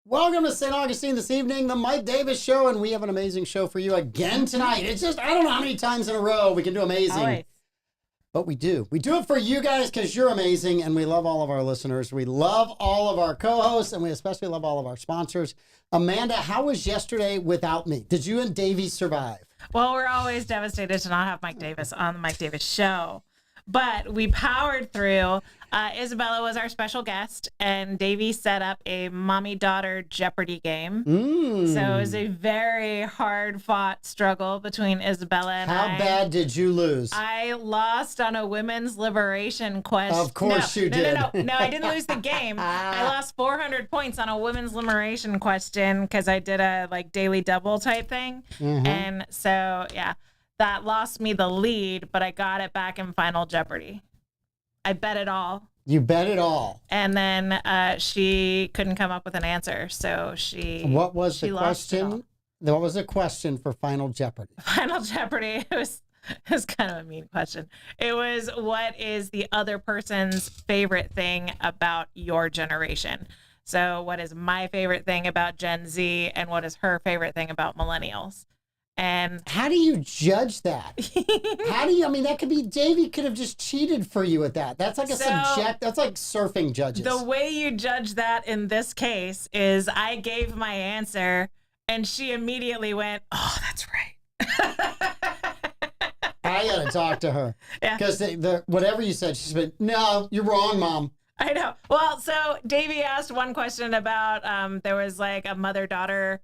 Welcome to St. Augustine this evening, the Mike Davis Show, and we have an amazing show for you again tonight. It's just, I don't know how many times in a row we can do amazing. Always. But we do. We do it for you guys because you're amazing, and we love all of our listeners. We love all of our co-hosts, and we especially love all of our sponsors. Amanda, how was yesterday without me? Did you and Davey survive? Well, we're always devastated to not have Mike Davis on the Mike Davis Show. But we powered through. Isabella was our special guest, and Davey set up a mommy-daughter Jeopardy game. So it was a very hard-fought struggle between Isabella and I. How bad did you lose? I lost on a women's liberation question. Of course you did. No, I didn't lose the game. I lost 400 points on a women's liberation question because I did a daily double type thing. And so, yeah. That lost me the lead, but I got it back in Final Jeopardy. I bet it all. You bet it all. And then she couldn't come up with an answer, so What was the lost it all. question? What was the question for Final Jeopardy? Final Jeopardy, it was kind of a mean question. It was, what is the other person's favorite thing about your generation? So what is my favorite thing about Gen Z, and what is her favorite thing about millennials? And how do you judge that? That could be, Davey could have just cheated for you at that. That's like that's like surfing judges. The way you judge that in this case is I gave my answer and she immediately went, "Oh, that's right." I got to talk to her. Yeah. Because whatever you said, she's been, "No, you're wrong, Mom." I know. Well, so Davey asked one question about, there was like a mother-daughter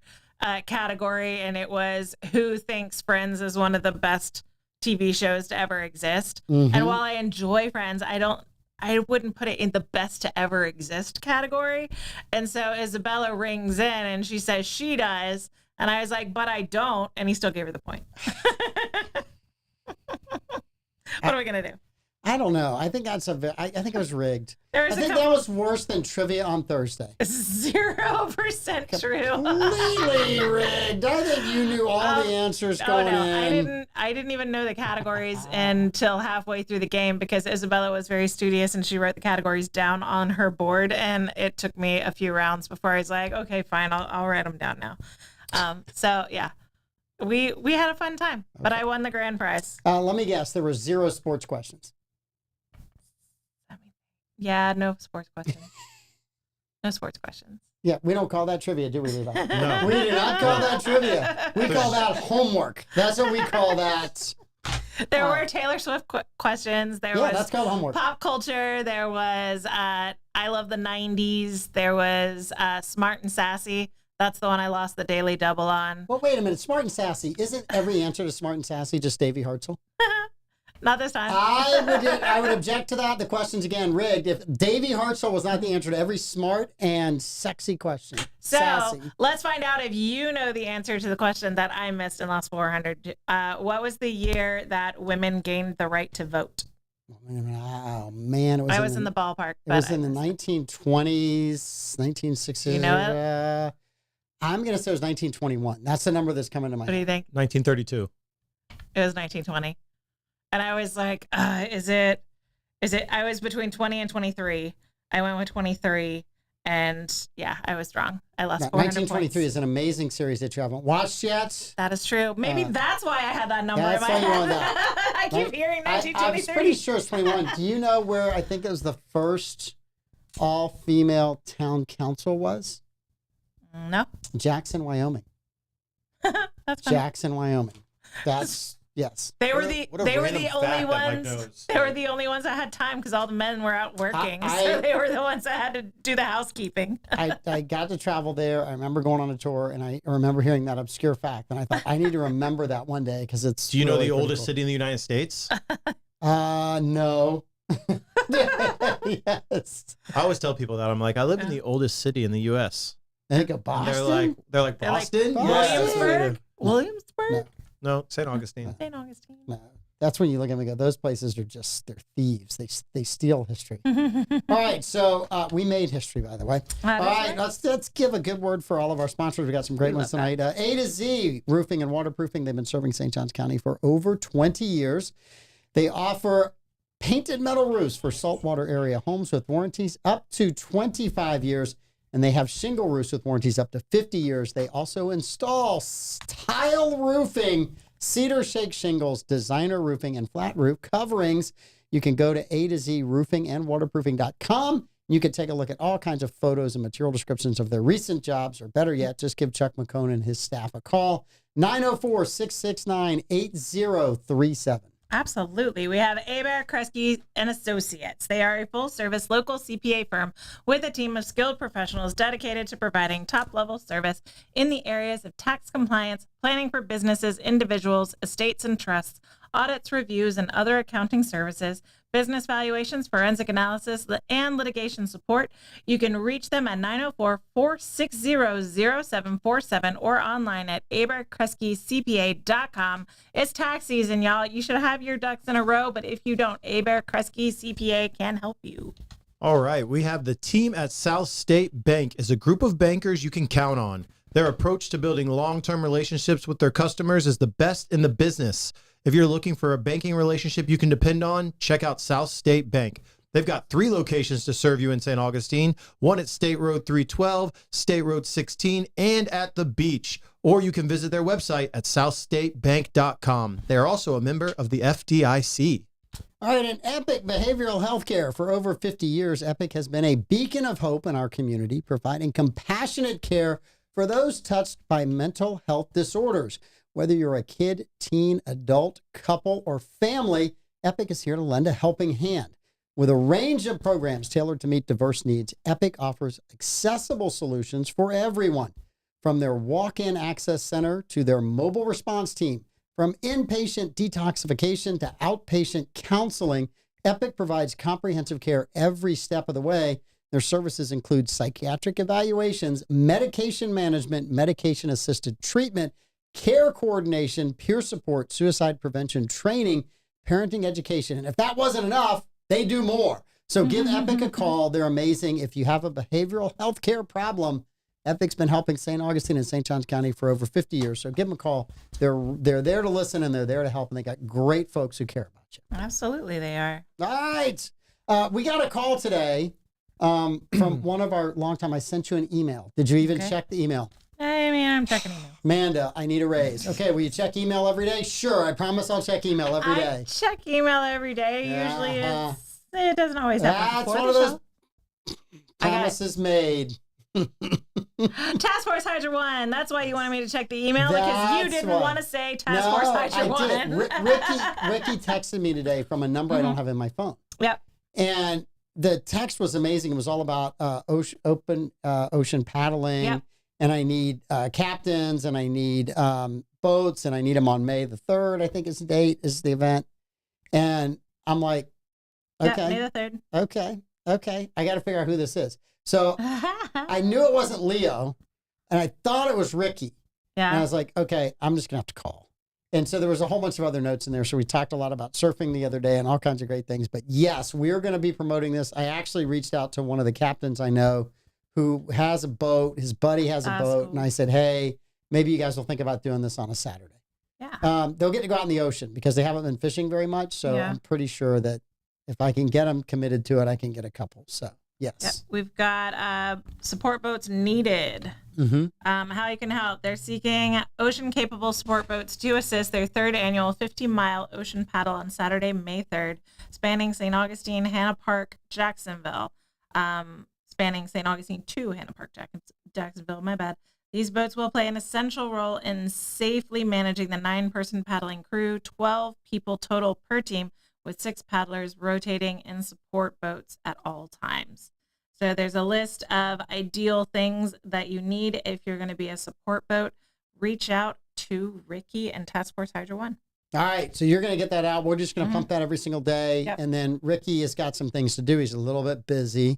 category, and it was, who thinks Friends is one of the best TV shows to ever exist? And while I enjoy Friends, I wouldn't put it in the best to ever exist category. And so Isabella rings in and she says she does, and I was like, but I don't, and he still gave her the point. What are we gonna do? I don't know. I think I think it was rigged. I think that was worse than trivia on Thursday. 0% true. Completely rigged. I think you knew all the answers going in. I didn't even know the categories until halfway through the game because Isabella was very studious and she wrote the categories down on her board, and it took me a few rounds before I was like, okay, fine, I'll write them down now. So yeah, we had a fun time, but I won the grand prize. Let me guess, there were 0 sports questions. Yeah, no sports questions. No sports questions. Yeah, we don't call that trivia, do we, Levi? No. We do not call that trivia. We call that homework. That's what we call that. There were Taylor Swift questions. There was that's called homework. Pop culture. There was I love the 90s. There was Smart and Sassy. That's the one I lost the daily double on. Well, wait a minute. Smart and Sassy. Isn't every answer to Smart and Sassy just Davey Hartzell? Not this time. I would object to that. The question's again rigged. If Davey Hartzell was not the answer to every smart and sexy question. So Sassy. let's find out if you know the answer to the question that I missed and lost 400. What was the year that women gained the right to vote? Oh, man. I was in the ballpark. It was in the 1920s, 1960s. You know it? I'm going to say it was 1921. That's the number that's coming to my What do you think? 1932. It was 1920. And I was like, is it? I was between 20 and 23. I went with 23. And yeah, I was wrong. I lost 400 1923 points. is an amazing series that you haven't watched yet. That is true. Maybe that's why I had that number in That's my why you head. wanted that. I keep hearing 1923. I was pretty sure it's 21. Do you know where I think it was the first all-female town council was? No. Jackson, Wyoming. That's fine. Jackson, Wyoming. That's... Yes. They were the only ones. They were the only ones that had time because all the men were out working. So they were the ones that had to do the housekeeping. I got to travel there. I remember going on a tour, and I remember hearing that obscure fact. And I thought, I need to remember that one day because it's. Do you know really the oldest cool. city in the United States? No. Yes. I always tell people that. I'm like, I live in the oldest city in the U.S. I think of Boston. They're like Boston? Williamsburg. Williamsburg. No, St. Augustine. St. Augustine. No. That's when you look at them and go, those places are just, they're thieves. They steal history. All right, so we made history, by the way. All right, let's give a good word for all of our sponsors. We got some great ones tonight. A to Z Roofing and Waterproofing. They've been serving St. Johns County for over 20 years. They offer painted metal roofs for saltwater area homes with warranties up to 25 years. And they have shingle roofs with warranties up to 50 years. They also install tile roofing, cedar shake shingles, designer roofing, and flat roof coverings. You can go to A to Z roofing and waterproofing.com. You can take a look at all kinds of photos and material descriptions of their recent jobs, or better yet, just give Chuck McCone and his staff a call. 904-669-8037. Absolutely. We have Abear, Kresge and Associates. They are a full-service local CPA firm with a team of skilled professionals dedicated to providing top-level service in the areas of tax compliance, planning for businesses, individuals, estates and trusts, audits, reviews, and other accounting services, business valuations, forensic analysis, and litigation support. You can reach them at 904-460-0747 or online at abearkresgecpa.com. It's tax season, y'all. You should have your ducks in a row, but if you don't, Abear Kresge CPA can help you. All right, we have the team at South State Bank is a group of bankers you can count on. Their approach to building long-term relationships with their customers is the best in the business. If you're looking for a banking relationship you can depend on, check out South State Bank. They've got 3 locations to serve you in St. Augustine, one at State Road 312, State Road 16, and at the beach. Or you can visit their website at southstatebank.com. They are also a member of the FDIC. All right, in Epic Behavioral Healthcare, for over 50 years, Epic has been a beacon of hope in our community, providing compassionate care for those touched by mental health disorders. Whether you're a kid, teen, adult, couple, or family, Epic is here to lend a helping hand. With a range of programs tailored to meet diverse needs, Epic offers accessible solutions for everyone. From their walk-in access center to their mobile response team, from inpatient detoxification to outpatient counseling, Epic provides comprehensive care every step of the way. Their services include psychiatric evaluations, medication management, medication-assisted treatment, care coordination, peer support, suicide prevention training, parenting education. And if that wasn't enough, they do more. So give Epic a call. They're amazing. If you have a behavioral health care problem, Epic's been helping St. Augustine and St. Johns County for over 50 years. So give them a call. They're there to listen and they're there to help. And they got great folks who care about you. Absolutely, they are. All right. We got a call today from one of our longtime. I sent you an email. Did you even check the email? I mean, I'm checking email. Amanda, I need a raise. Okay, will you check email every day? Sure, I promise I'll check email every day. I check email every day. Usually it doesn't always happen. That's one of those promises made. Task Force Hydra 1. That's why you wanted me to check the email, because you didn't want to say Task Force Hydra 1. Ricky texted me today from a number I don't have in my phone. Yep. And the text was amazing. It was all about open ocean paddling. Yep. And I need captains, and I need boats, and I need them on May the 3rd, I think is the date, is the event. And I'm like, okay. May the 3rd. Okay. I got to figure out who this is. So I knew it wasn't Leo, and I thought it was Ricky. Yeah. And I was like, okay, I'm just going to have to call. And so there was a whole bunch of other notes in there. So we talked a lot about surfing the other day and all kinds of great things. But yes, we're going to be promoting this. I actually reached out to one of the captains I know who has a boat. His buddy has a boat. Cool. And I said, hey, maybe you guys will think about doing this on a Saturday. Yeah. They'll get to go out in the ocean because they haven't been fishing very much. So Yeah. I'm pretty sure that if I can get them committed to it, I can get a couple. So yes. Yep. We've got support boats needed. Mm-hmm. How you can help. They're seeking ocean-capable support boats to assist their 3rd annual 50-mile ocean paddle on Saturday, May 3rd, spanning St. Augustine, Hannah Park, Jacksonville. Spanning St. Augustine to Hannah Park, Jacksonville, my bad. These boats will play an essential role in safely managing the 9-person paddling crew, 12 people total per team, with 6 paddlers rotating in support boats at all times. So there's a list of ideal things that you need if you're going to be a support boat. Reach out to Ricky and Task Force Hydra 1. All right, so you're going to get that out. We're just going to pump that every single day. Yep. And then Ricky has got some things to do. He's a little bit busy.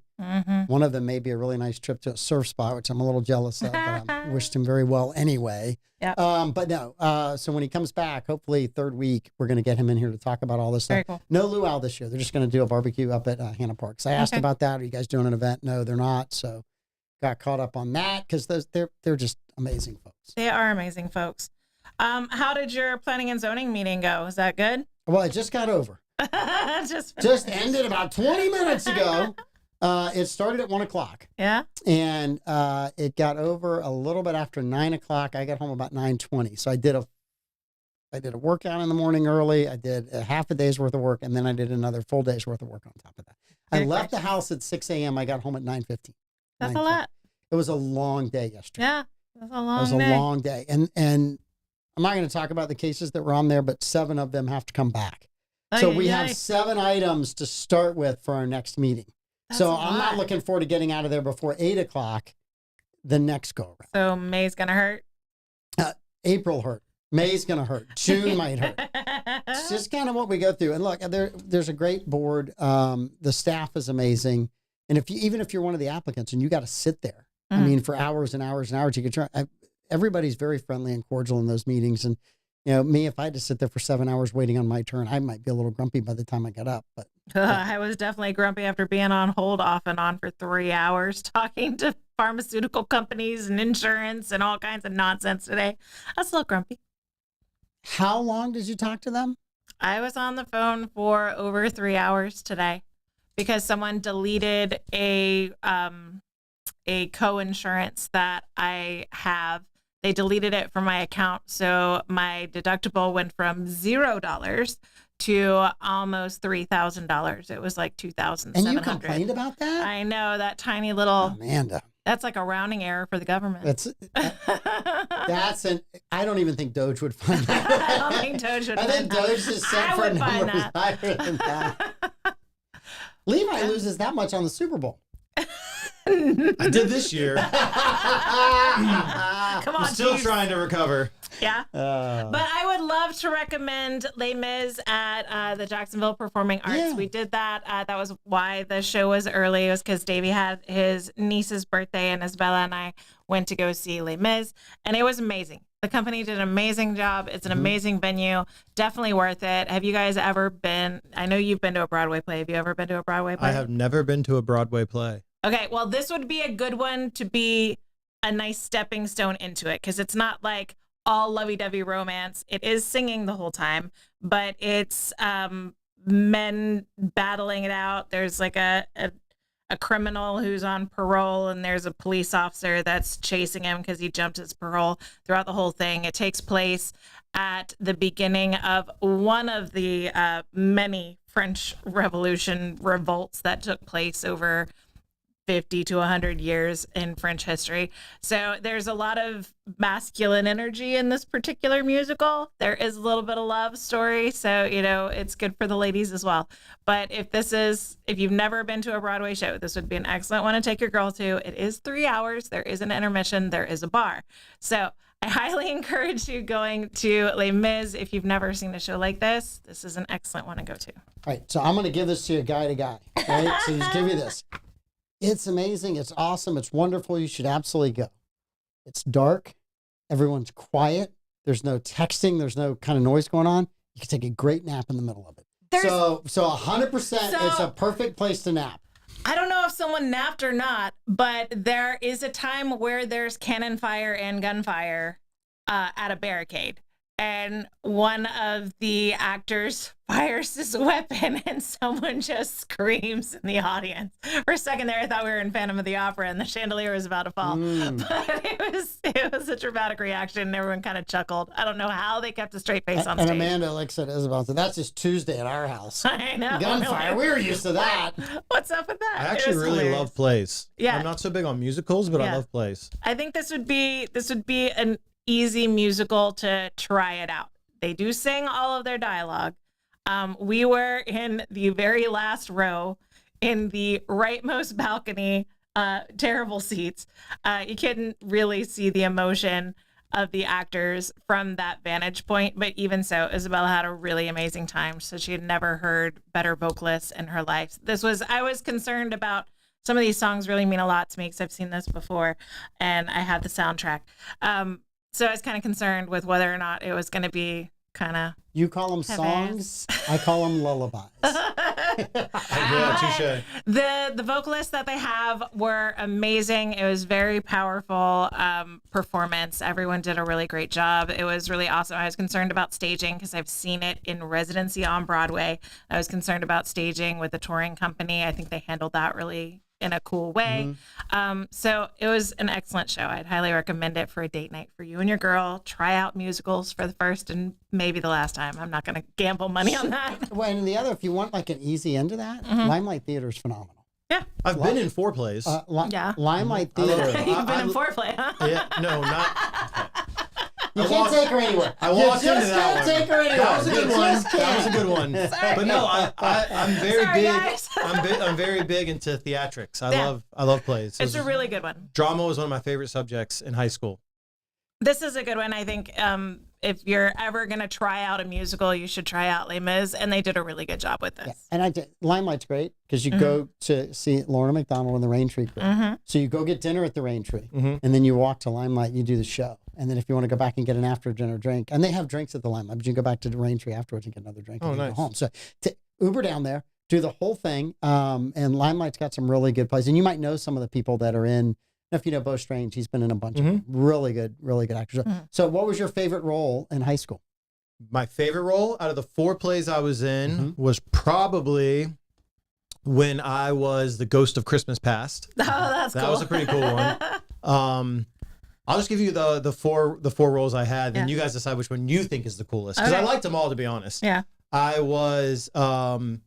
One of them may be a really nice trip to a surf spot, which I'm a little jealous of, but I wished him very well anyway. Yep. But no, so when he comes back, hopefully 3rd week, we're going to get him in here to talk about all this stuff. Very cool. No luau this year. They're just going to do a barbecue up at Hannah Park. So I asked about that. Are you guys doing an event? No, they're not. So got caught up on that because they're just amazing folks. They are amazing folks. How did your planning and zoning meeting go? Is that good? Well, it just got over. Just Just ended about 20 minutes ago. It started at 1:00. Yeah. And it got over a little bit after 9:00. I got home about 9:20. So I did a workout in the morning early. I did a half a day's worth of work, and then I did another full day's worth of work on top of that. I left the house at 6 a.m. I got home at 9:15. That's a lot. It was a long day yesterday. Yeah, that's a long It was day. a long day. And I'm not going to talk about the cases that were on there, but 7 of them have to come back. So we have 7 items to start with for our next meeting. So I'm not looking forward to getting out of there before 8:00 the next go around. So May's going to hurt? April hurt. May's going to hurt. June might hurt. It's just kind of what we go through. And look, there's a great board. The staff is amazing. And even if you're one of the applicants and you got to sit there, I mean, for hours and hours and hours, you could try. Everybody's very friendly and cordial in those meetings. And, me, if I had to sit there for 7 hours waiting on my turn, I might be a little grumpy by the time I got up. But I was definitely grumpy after being on hold off and on for 3 hours talking to pharmaceutical companies and insurance and all kinds of nonsense today. I was a little grumpy. How long did you talk to them? I was on the phone for over 3 hours today because someone deleted a co-insurance that I have. They deleted it from my account. So my deductible went from $0 to almost $3,000. It was like $2,700. And you complained about that? I know, that tiny little, Amanda. That's like a rounding error for the government. I don't even think Doge would find that. I don't think Doge would find that. I think Doge is set for numbers higher than that. Levi loses that much on the Super Bowl. I did this year. Come on, I'm still Chiefs. trying to recover. Yeah. But I would love to recommend Les Mis at the Jacksonville Performing Arts. Yeah. We did that. That was why the show was early. It was because Davey had his niece's birthday, and Isabella and I went to go see Les Mis, and it was amazing. The company did an amazing job. It's an amazing venue. Definitely worth it. Have you guys ever been? I know you've been to a Broadway play. Have you ever been to a Broadway play? I have never been to a Broadway play. Okay, well, this would be a good one to be a nice stepping stone into it, because it's not like all lovey-dovey romance. It is singing the whole time, but it's men battling it out. There's like a criminal who's on parole, and there's a police officer that's chasing him because he jumped his parole throughout the whole thing. It takes place at the beginning of one of the many French Revolution revolts that took place over 50 to 100 years in French history. So there's a lot of masculine energy in this particular musical. There is a little bit of love story. So, it's good for the ladies as well. But if you've never been to a Broadway show, this would be an excellent one to take your girl to. It is 3 hours. There is an intermission. There is a bar. So I highly encourage you going to Les Mis. If you've never seen a show like this is an excellent one to go to. All right. So I'm going to give this to you guy to guy. Right? So just give you this. It's amazing. It's awesome. It's wonderful. You should absolutely go. It's dark. Everyone's quiet. There's no texting. There's no kind of noise going on. You can take a great nap in the middle of it. So 100%, it's a perfect place to nap. I don't know if someone napped or not, but there is a time where there's cannon fire and gunfire at a barricade. And one of the actors fires his weapon, and someone just screams in the audience. For a second there, I thought we were in Phantom of the Opera and the chandelier was about to fall. But it was a dramatic reaction, and everyone kind of chuckled. I don't know how they kept a straight face on stage. And Amanda, like said, Isabel, so that's just Tuesday at our house. I know. Gunfire, we were used to that. What's up with that? I actually really love plays. Yeah. I'm not so big on musicals, but I love plays. I think this would be an easy musical to try it out. They do sing all of their dialogue. We were in the very last row in the rightmost balcony, terrible seats. You couldn't really see the emotion of the actors from that vantage point, but even so, Isabella had a really amazing time. So she had never heard better vocalists in her life. I was concerned about some of these songs really mean a lot to me because I've seen this before and I had the soundtrack. So I was kind of concerned with whether or not it was going to be kind of... You call them songs, I call them lullabies. Yeah, touche. The vocalists that they have were amazing. It was very powerful performance. Everyone did a really great job. It was really awesome. I was concerned about staging because I've seen it in residency on Broadway. I was concerned about staging with the touring company. I think they handled that really in a cool way. So it was an excellent show. I'd highly recommend it for a date night for you and your girl. Try out musicals for the first and maybe the last time. I'm not going to gamble money on that. Well, and the other, if you want like an easy end to that, Limelight Theater is phenomenal. Yeah. I've been in 4 plays. Limelight Theater. You've been in foreplay, huh? Yeah, no, not. You can't take her anywhere. I walked into just that can't one. take her anywhere. That was a You good one. just That was a can't. good one. But no, I'm very Sorry, big. guys. I'm very big into theatrics. Yeah. I love plays. It's a really good one. Drama was one of my favorite subjects in high school. This is a good one. I think if you're ever going to try out a musical, you should try out Les Mis, and they did a really good job with this. Yeah. And I did. Limelight's great because you go to see Lorna McDonald and the Rain Tree Crew. So you go get dinner at the Rain Tree, and then you walk to Limelight and you do the show. And then if you want to go back and get an after dinner drink, and they have drinks at the Limelight, but you can go back to the Rain Tree afterwards and get another drink and then go home. So to Uber down there, do the whole thing. And Limelight's got some really good plays. And you might know some of the people that are in. If you know Bo Strange, he's been in a bunch of really good actors. So what was your favorite role in high school? My favorite role out of the 4 plays I was in was probably when I was the Ghost of Christmas Past. Oh, that's That cool. was a pretty cool one. I'll just give you the four roles I had, and you guys decide which one you think is the coolest. Because I liked them all, to be honest. Yeah. I was in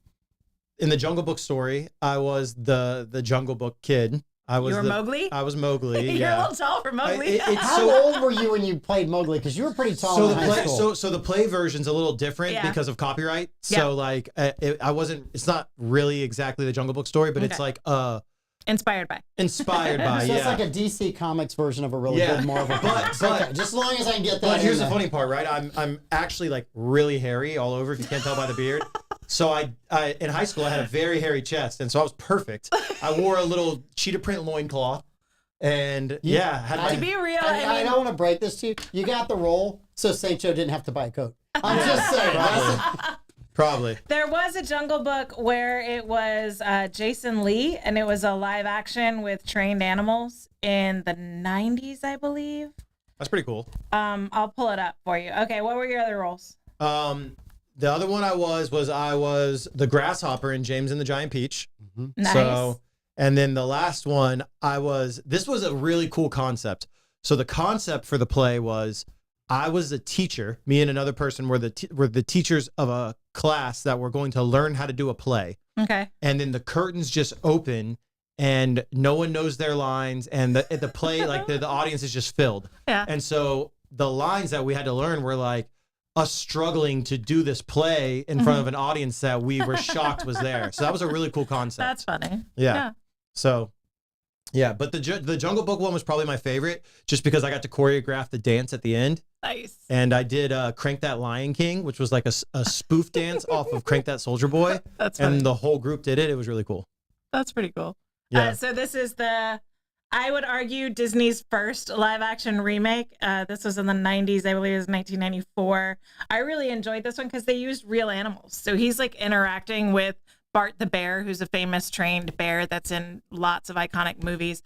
the Jungle Book story. I was the Jungle Book kid. You were Mowgli? I was Mowgli. You're yeah. a little tall for Mowgli. How old were you when you played Mowgli? Because you were pretty tall So in high school. so the play version's a little different because of copyright. So like I wasn't. It's not really exactly the Jungle Book story, but it's like Inspired by. inspired by. So yeah. it's like a DC Comics version of a really good Marvel. But okay, just as long as I can get that. But here's in the there. funny part, right? I'm actually like really hairy all over, if you can't tell by the beard. So I in high school I had a very hairy chest, and so I was perfect. I wore a little cheetah print loincloth, and had my, To be real, I don't want to break this to you. You got the role, so St. Joe didn't have to buy a coat. I'm just saying. probably. there was a Jungle Book where it was Jason Lee, and it was a live action with trained animals in the 90s, I believe. That's pretty cool. I'll pull it up for you. Okay, what were your other roles? The other one I was the grasshopper in James and the Giant Peach. Nice. So, and then the last one this was a really cool concept. So the concept for the play was I was a teacher. Me and another person were the teachers of a class that were going to learn how to do a play. Okay. And then the curtains just open and no one knows their lines, and the play, like the audience is just filled. Yeah. And so the lines that we had to learn were like us struggling to do this play in front of an audience that we were shocked was there. So that was a really cool concept. That's funny. Yeah. So, yeah, but the Jungle Book one was probably my favorite, just because I got to choreograph the dance at the end. Nice. And I did Crank That Lion King, which was like a spoof dance off of Crank That Soldier Boy. That's funny. And the whole group did it. It was really cool. That's pretty cool. Yeah. So this is I would argue, Disney's first live action remake. This was in the 90s. I believe it was 1994. I really enjoyed this one because they used real animals. So he's like interacting with Bart the bear, who's a famous trained bear that's in lots of iconic movies.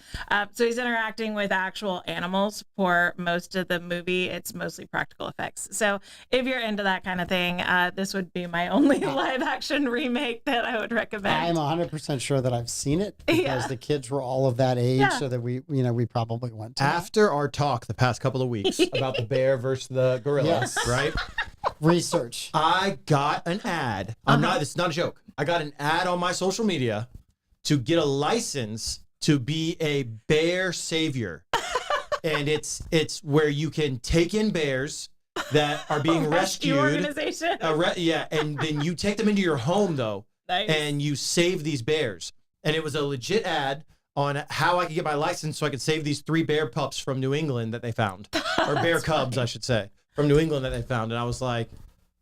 So he's interacting with actual animals for most of the movie. It's mostly practical effects. So if you're into that kind of thing, this would be my only live action remake that I would recommend. I'm 100% sure that I've seen it because the kids were all of that age, so that we probably went to After our talk the past couple of weeks about the bear versus the gorilla, right? Research. I got an ad. This is not a joke. I got an ad on my social media to get a license to be a bear savior. And it's where you can take in bears that are being rescued. Organization. And then you take them into your home though. Nice. And you save these bears. And it was a legit ad on how I could get my license so I could save these 3 bear pups from New England that they found. Or bear cubs, I should say, from New England that they found. And I was like,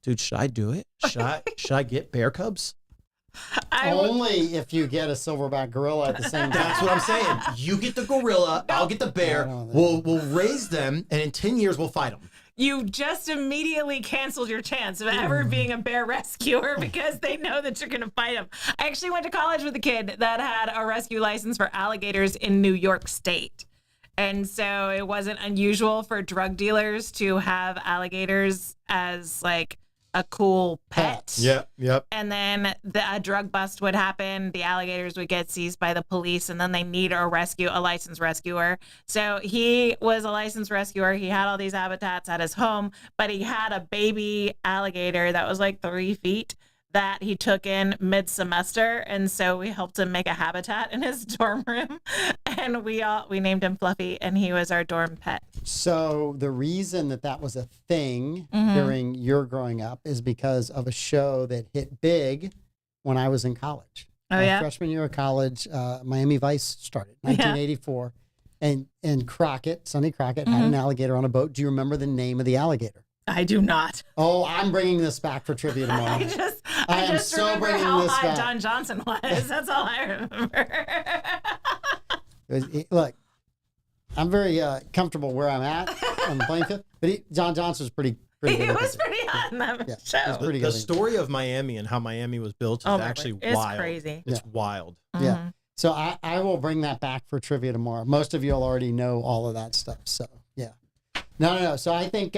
dude, should I do it? Should I get bear cubs? Only if you get a silverback gorilla at the same time. That's what I'm saying. You get the gorilla, I'll get the bear. We'll raise them, and in 10 years we'll fight them. You just immediately canceled your chance of ever being a bear rescuer because they know that you're going to fight them. I actually went to college with a kid that had a rescue license for alligators in New York State. And so it wasn't unusual for drug dealers to have alligators as like a cool pet. Yep. And then a drug bust would happen. The alligators would get seized by the police, and then they need a licensed rescuer. So he was a licensed rescuer. He had all these habitats at his home, but he had a baby alligator that was like 3 feet that he took in mid-semester, and so we helped him make a habitat in his dorm room, and we named him Fluffy, and he was our dorm pet. So the reason that was a thing during your growing up is because of a show that hit big when I was in college. Oh, yeah? Freshman year of college, Miami Vice started, 1984, and Sonny Crockett had an alligator on a boat. Do you remember the name of the alligator? I do not. Oh, I'm bringing this back for trivia tomorrow. I just remember how hot Don Johnson was. That's all I remember. Look, I'm very comfortable where I'm at on the playing field, but John Johnson was pretty He good. was pretty hot in that show. The story of Miami and how Miami was built is actually wild. It's crazy. It's wild. Yeah. So I will bring that back for trivia tomorrow. Most of you will already know all of that stuff. So yeah. No. So I think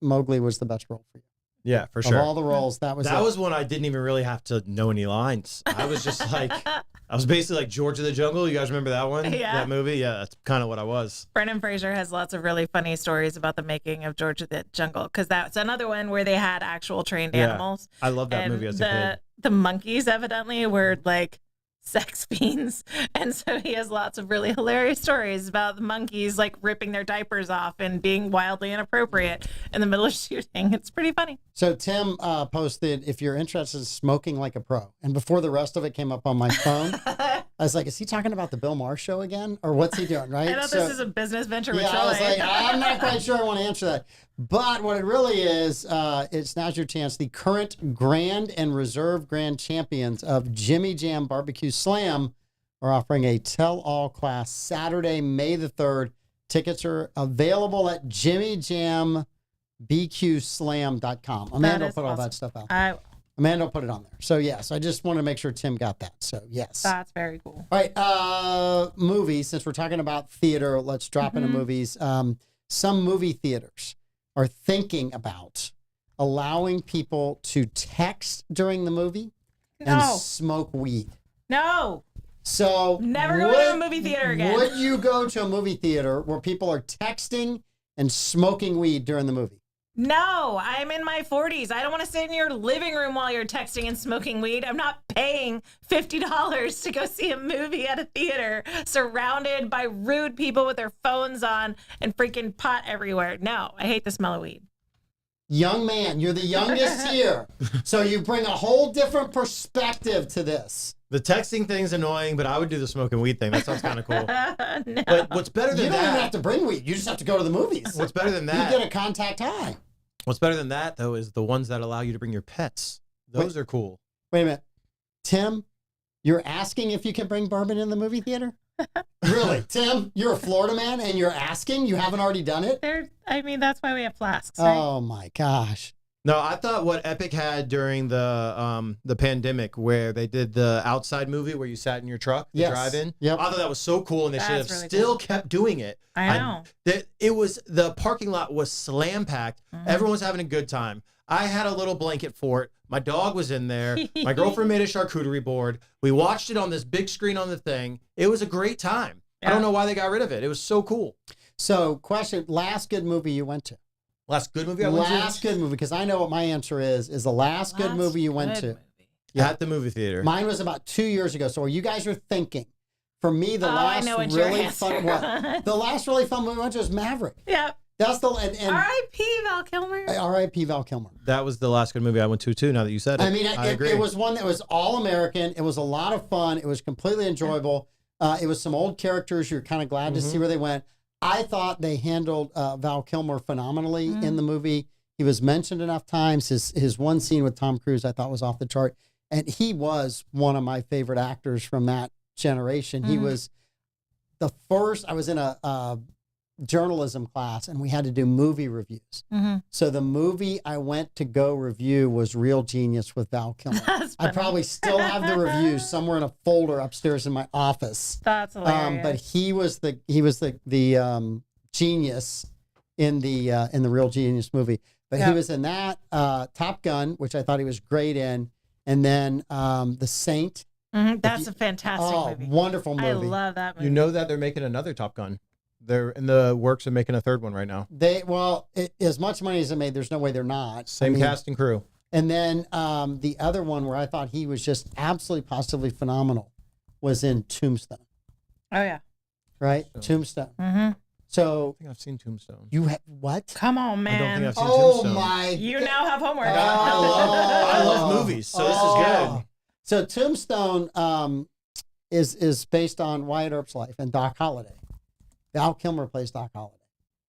Mowgli was the best role for you. Yeah, for sure. Of all the roles, that was one I didn't even really have to know any lines. I was just like, I was basically like George of the Jungle. You guys remember that one? Yeah. That movie? Yeah, that's kind of what I was. Brendan Fraser has lots of really funny stories about the making of George of the Jungle, because that's another one where they had actual trained animals. I love that movie as a kid. The monkeys evidently were like sex fiends, and so he has lots of really hilarious stories about the monkeys like ripping their diapers off and being wildly inappropriate in the middle of shooting. It's pretty funny. So Tim posted, if you're interested in smoking like a pro, and before the rest of it came up on my phone, I was like, is he talking about the Bill Maher show again, or what's he doing? Right? I thought this is a business venture with I was Troy. like, I'm not quite sure I want to answer that. But what it really is, it's now's your chance. The current Grand and Reserve Grand Champions of Jimmy Jam Barbecue Slam are offering a tell-all class Saturday, May the 3rd. Tickets are available at jimmyjambqslam.com. Amanda will put all that stuff out. Amanda will put it on there. So, yes, I just want to make sure Tim got that. So, yes. That's very cool. All right, movies. Since we're talking about theater, let's drop into movies. Some movie theaters are thinking about allowing people to text during the movie and smoke weed. No. So never going to a movie theater again. Would you go to a movie theater where people are texting and smoking weed during the movie? No, I'm in my 40s. I don't want to sit in your living room while you're texting and smoking weed. I'm not paying $50 to go see a movie at a theater surrounded by rude people with their phones on and freaking pot everywhere. No, I hate the smell of weed. Young man, you're the youngest here. So you bring a whole different perspective to this. The texting thing's annoying, but I would do the smoking weed thing. That sounds kind of cool. No. But what's better than that? You don't even have to bring weed. You just have to go to the movies. What's better than that? You get a contact high. What's better than that, though, is the ones that allow you to bring your pets. Those are cool. Wait a minute. Tim, you're asking if you can bring bourbon in the movie theater? Really? Tim, you're a Florida man and you're asking? You haven't already done it? That's why we have flasks, right? Oh, my gosh. No, I thought what Epic had during the pandemic, where they did the outside movie where you sat in your truck, the drive-in. Yep. I thought that was so cool, and they should have really still kept doing it. I know. The parking lot was slam packed. Everyone was having a good time. I had a little blanket fort. My dog was in there. My girlfriend made a charcuterie board. We watched it on this big screen on the thing. It was a great time. Yeah. I don't know why they got rid of it. It was so cool. So, question: last good movie you went to? Last good movie I went to? Last good movie, because I know what my answer is the last good movie you went to. Yeah, at the movie theater. Mine was about 2 years ago. So you guys are thinking. For me, the last really fun movie we went to was Maverick. Yep. That's the R.I.P. Val Kilmer. R.I.P. Val Kilmer. That was the last good movie I went to too. Now that you said it, I mean, it was one that was all American. It was a lot of fun. It was completely enjoyable. It was some old characters. You're kind of glad to see where they went. I thought they handled Val Kilmer phenomenally in the movie. He was mentioned enough times. His one scene with Tom Cruise I thought was off the chart, and he was one of my favorite actors from that generation. He was the first. I was in a journalism class, and we had to do movie reviews. So the movie I went to go review was Real Genius with Val Kilmer. I probably still have the reviews somewhere in a folder upstairs in my office. That's hilarious. But he was the genius in the Real Genius movie. But he was in that, Top Gun, which I thought he was great in, and then The Saint. That's a fantastic movie. Wonderful movie. I love that movie. You know that they're making another Top Gun. They're in the works of making a third one right now. As much money as it made, there's no way they're not. Same cast and crew. And then the other one where I thought he was just absolutely positively phenomenal was in Tombstone. Oh, yeah. Right? Tombstone. Mm-hmm. So I think I've seen Tombstone. you have what? Come on, man. I don't think I've seen Oh Tombstone. my! You now have homework. I love movies, so this is good. So Tombstone is based on Wyatt Earp's life and Doc Holliday. Val Kilmer plays Doc Holliday,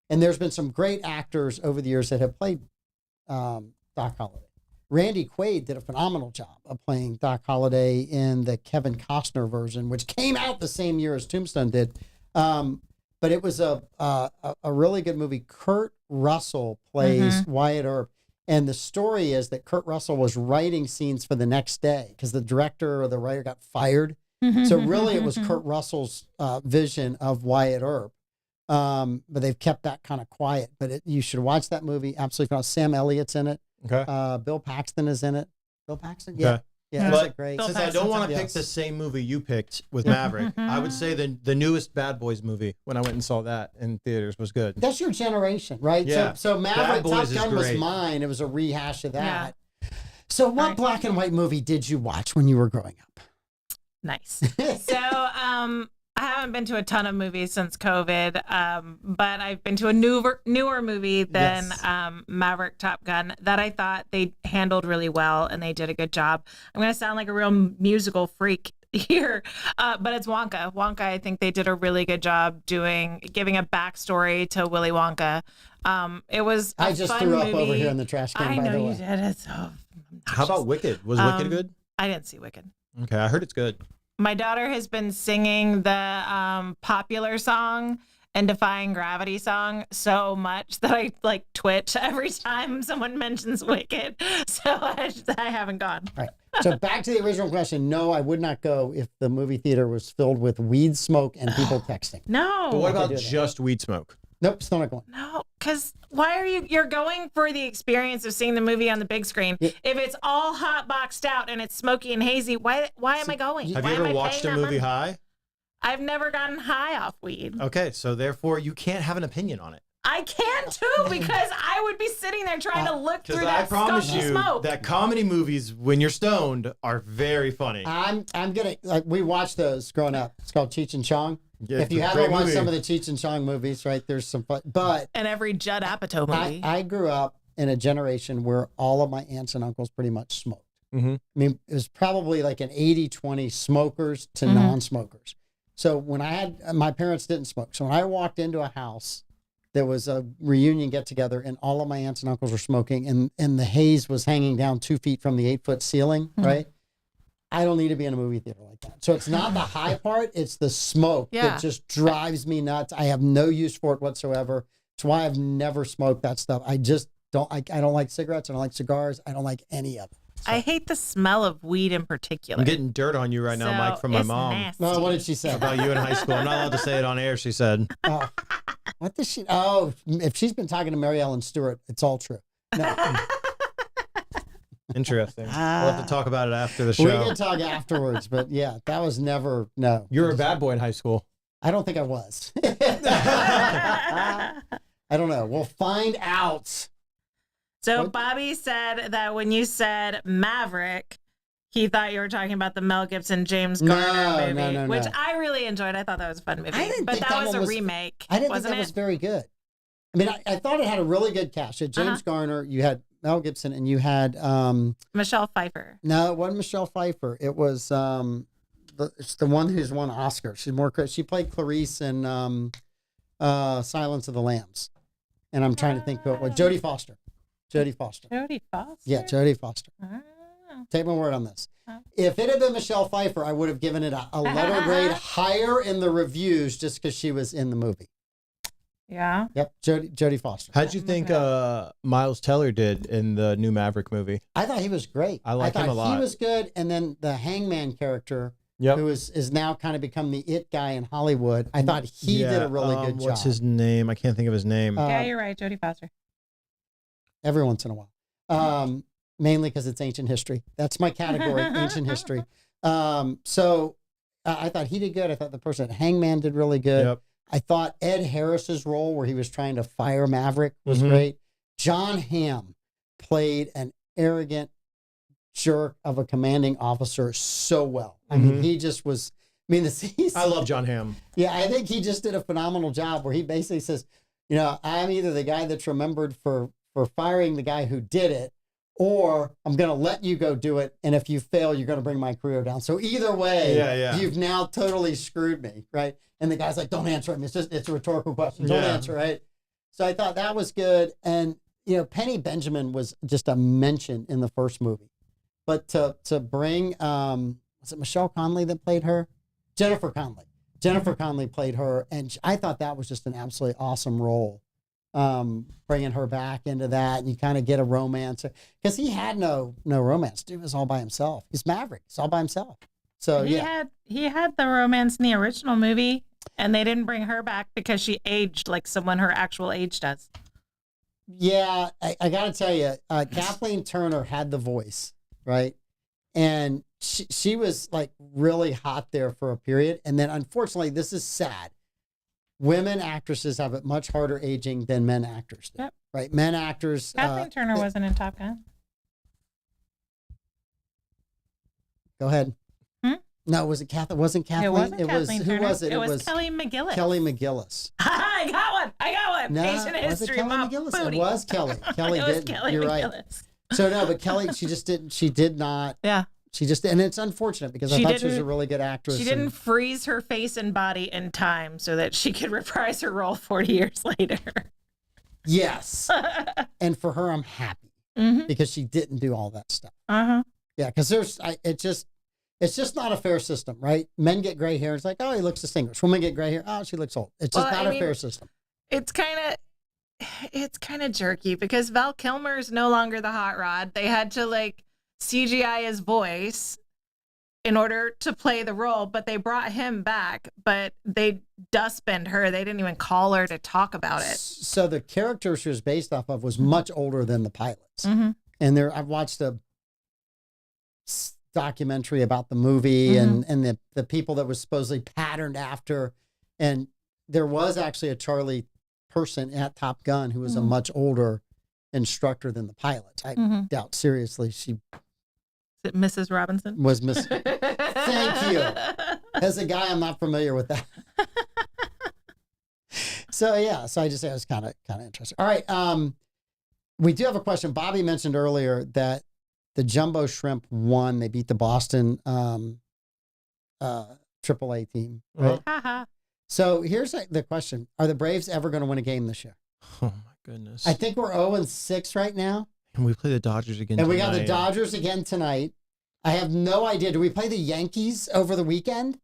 and there's been some great actors over the years that have played Doc Holliday. Randy Quaid did a phenomenal job of playing Doc Holliday in the Kevin Costner version, which came out the same year as Tombstone did. But it was a really good movie. Kurt Russell plays Wyatt Earp. And the story is that Kurt Russell was writing scenes for the next day because the director or the writer got fired. So really it was Kurt Russell's vision of Wyatt Earp. But they've kept that kind of quiet. But you should watch that movie. Absolutely phenomenal. Sam Elliott's in it. Okay. Bill Paxton is in it. Bill Paxton? Okay. Yeah. Yeah, But that's great. since I don't want to pick the same movie you picked with Maverick, I would say the newest Bad Boys movie, when I went and saw that in theaters, was good. That's your generation, right? Yeah. So Maverick, Bad Boys Top Gun is was great. mine. It was a rehash of that. So what black and white movie did you watch when you were growing up? Nice. So I haven't been to a ton of movies since COVID, but I've been to a newer movie than Maverick Top Gun that I thought they handled really well and they did a good job. I'm going to sound like a real musical freak here, but it's Wonka. Wonka, I think they did a really good job giving a backstory to Willy Wonka. It was a I just fun threw up movie. over here in the trash can, I by know the you way. did. It's How about Wicked? Was Wicked good? I didn't see Wicked. Okay, I heard it's good. My daughter has been singing the popular song and Defying Gravity song so much that I like twitch every time someone mentions Wicked. So I haven't gone. All right. So back to the original question. No, I would not go if the movie theater was filled with weed smoke and people texting. No. But what about do that. just weed smoke? Nope, still not going. No, because why are you're going for the experience of seeing the movie on the big screen? Yeah. If it's all hot boxed out and it's smoky and hazy, why am I going? Have Why you am ever I watched paying a that movie money? high? I've never gotten high off weed. Okay, so therefore you can't have an opinion on it. I can too, because I would be sitting there trying to look through Because I that promise skunky you smoke. that comedy movies, when you're stoned, are very funny. I'm gonna we watched those growing up. It's called Cheech and Chong. Yeah, If you it's a haven't great watched movie. some of the Cheech and Chong movies, right, there's some fun. But And every Judd Apatow movie. I grew up in a generation where all of my aunts and uncles pretty much smoked. Mm-hmm. I mean, it was probably like an 80-20 smokers to non-smokers. So when my parents didn't smoke. So when I walked into a house, there was a reunion get together and all of my aunts and uncles were smoking and the haze was hanging down 2 feet from the 8-foot ceiling, right? I don't need to be in a movie theater like that. So it's not the high part, it's the smoke that just drives me nuts. I have no use for it whatsoever. It's why I've never smoked that stuff. I just don't, I don't like cigarettes. I don't like cigars. I don't like any of it. So. I hate the smell of weed in particular. I'm getting dirt on you right now, Mike, from my it's mom. nasty. No, what did she say? About you in high school. I'm not allowed to say it on air, she said. Oh, what does she? Oh, if she's been talking to Mary Ellen Stewart, it's all true. No, Interesting. We'll have to talk about it after the we show. can talk afterwards, but yeah, that was never, no. You were a bad boy in high school. I don't think I was. I don't know. We'll find out. So What? Bobby said that when you said Maverick, he thought you were talking about the Mel Gibson James Garner movie, no. which I really enjoyed. I thought that was a fun movie. I didn't but think that that was one a was- remake. I didn't wasn't think that it? was very good. I mean, I thought it had a really good cast. You had James Garner, you had Mel Gibson, and you had, Michelle Pfeiffer. no, it wasn't Michelle Pfeiffer. It was it's the one who's won Oscar. She played Clarice in Silence of the Lambs. And I'm trying to think who it was. Jodie Foster. Jodie Foster. Jodie Foster? Yeah, Jodie Foster. Oh. Take my word on this. Oh. If it had been Michelle Pfeiffer, I would have given it a letter grade higher in the reviews just because she was in the movie. Yeah. Yep, Jodie Foster. How'd you think Miles Teller did in the new Maverick movie? I thought he was great. I like him a thought lot. He was good, and then the Hangman character, who is now kind of become the it guy in Hollywood. I thought he did a really good job. What's his name? I can't think of his name. Yeah, you're right. Jodie Foster. every once in a while. Mainly because it's ancient history. That's my category, ancient history. So I thought he did good. I thought the person at Hangman did really good. Yep. I thought Ed Harris's role where he was trying to fire Maverick was great. John Hamm played an arrogant jerk of a commanding officer so well. I mean, he just was. I mean, I love John Hamm. Yeah, I think he just did a phenomenal job where he basically says, you know, I'm either the guy that's remembered for firing the guy who did it, or I'm going to let you go do it. And if you fail, you're going to bring my career down. So either way, you've now totally screwed me, right? And the guy's like, don't answer him. It's a rhetorical question. Don't answer, right? So I thought that was good. And, you know, Penny Benjamin was just a mention in the first movie. But to bring, was it Michelle Conley that played her? Jennifer Conley. Jennifer Conley played her. And I thought that was just an absolutely awesome role. Bringing her back into that, and you kind of get a romance. Because he had no romance. Dude was all by himself. He's Maverick. He's all by himself. So he had the romance in the original movie, and they didn't bring her back because she aged like someone her actual age does. Yeah, I got to tell you, Kathleen Turner had the voice, right? And she was like really hot there for a period. And then unfortunately, this is sad. Women actresses have it much harder aging than men actors do, right? Men actors. Kathleen Turner wasn't in Top Gun. Go ahead. No, was it Kathleen? Wasn't Kathleen? It wasn't Kathleen Turner. Who was it? It was Kelly McGillis. Kelly McGillis. I got one. No, Ancient was history. it Kelly McGillis? Booty. It was Kelly. Kelly it was didn't. Kelly You're McGillis. right. So no, but Kelly, she just didn't. She did not. Yeah. She just, and it's unfortunate because I thought she was a really good actress. She didn't freeze her face and body in time so that she could reprise her role 40 years later. Yes. And for her, I'm happy because she didn't do all that stuff. Uh-huh. Yeah, because it's just not a fair system, right? Men get gray hair. It's like, oh, he looks distinguished. Women get gray hair. Oh, she looks old. It's just not a fair system. It's kind of jerky because Val Kilmer is no longer the hot rod. They had to like CGI his voice in order to play the role, but they brought him back, but they dustbined her. They didn't even call her to talk about it. So the character she was based off of was much older than the pilots. And I've watched a documentary about the movie and the people that was supposedly patterned after. And there was actually a Charlie person at Top Gun who was a much older instructor than the pilots. I doubt seriously she Is it Mrs. Robinson? was Miss. Thank you. As a guy, I'm not familiar with that. So yeah, so I just say it was kind of interesting. All right, we do have a question. Bobby mentioned earlier that the Jumbo Shrimp won. They beat the Boston AAA team. Right? So here's the question: are the Braves ever going to win a game this year? Oh my goodness! I think we're 0-6 right now. And we play the Dodgers again. And tonight. we got the Dodgers again tonight. I have no idea. Do we play the Yankees over the weekend?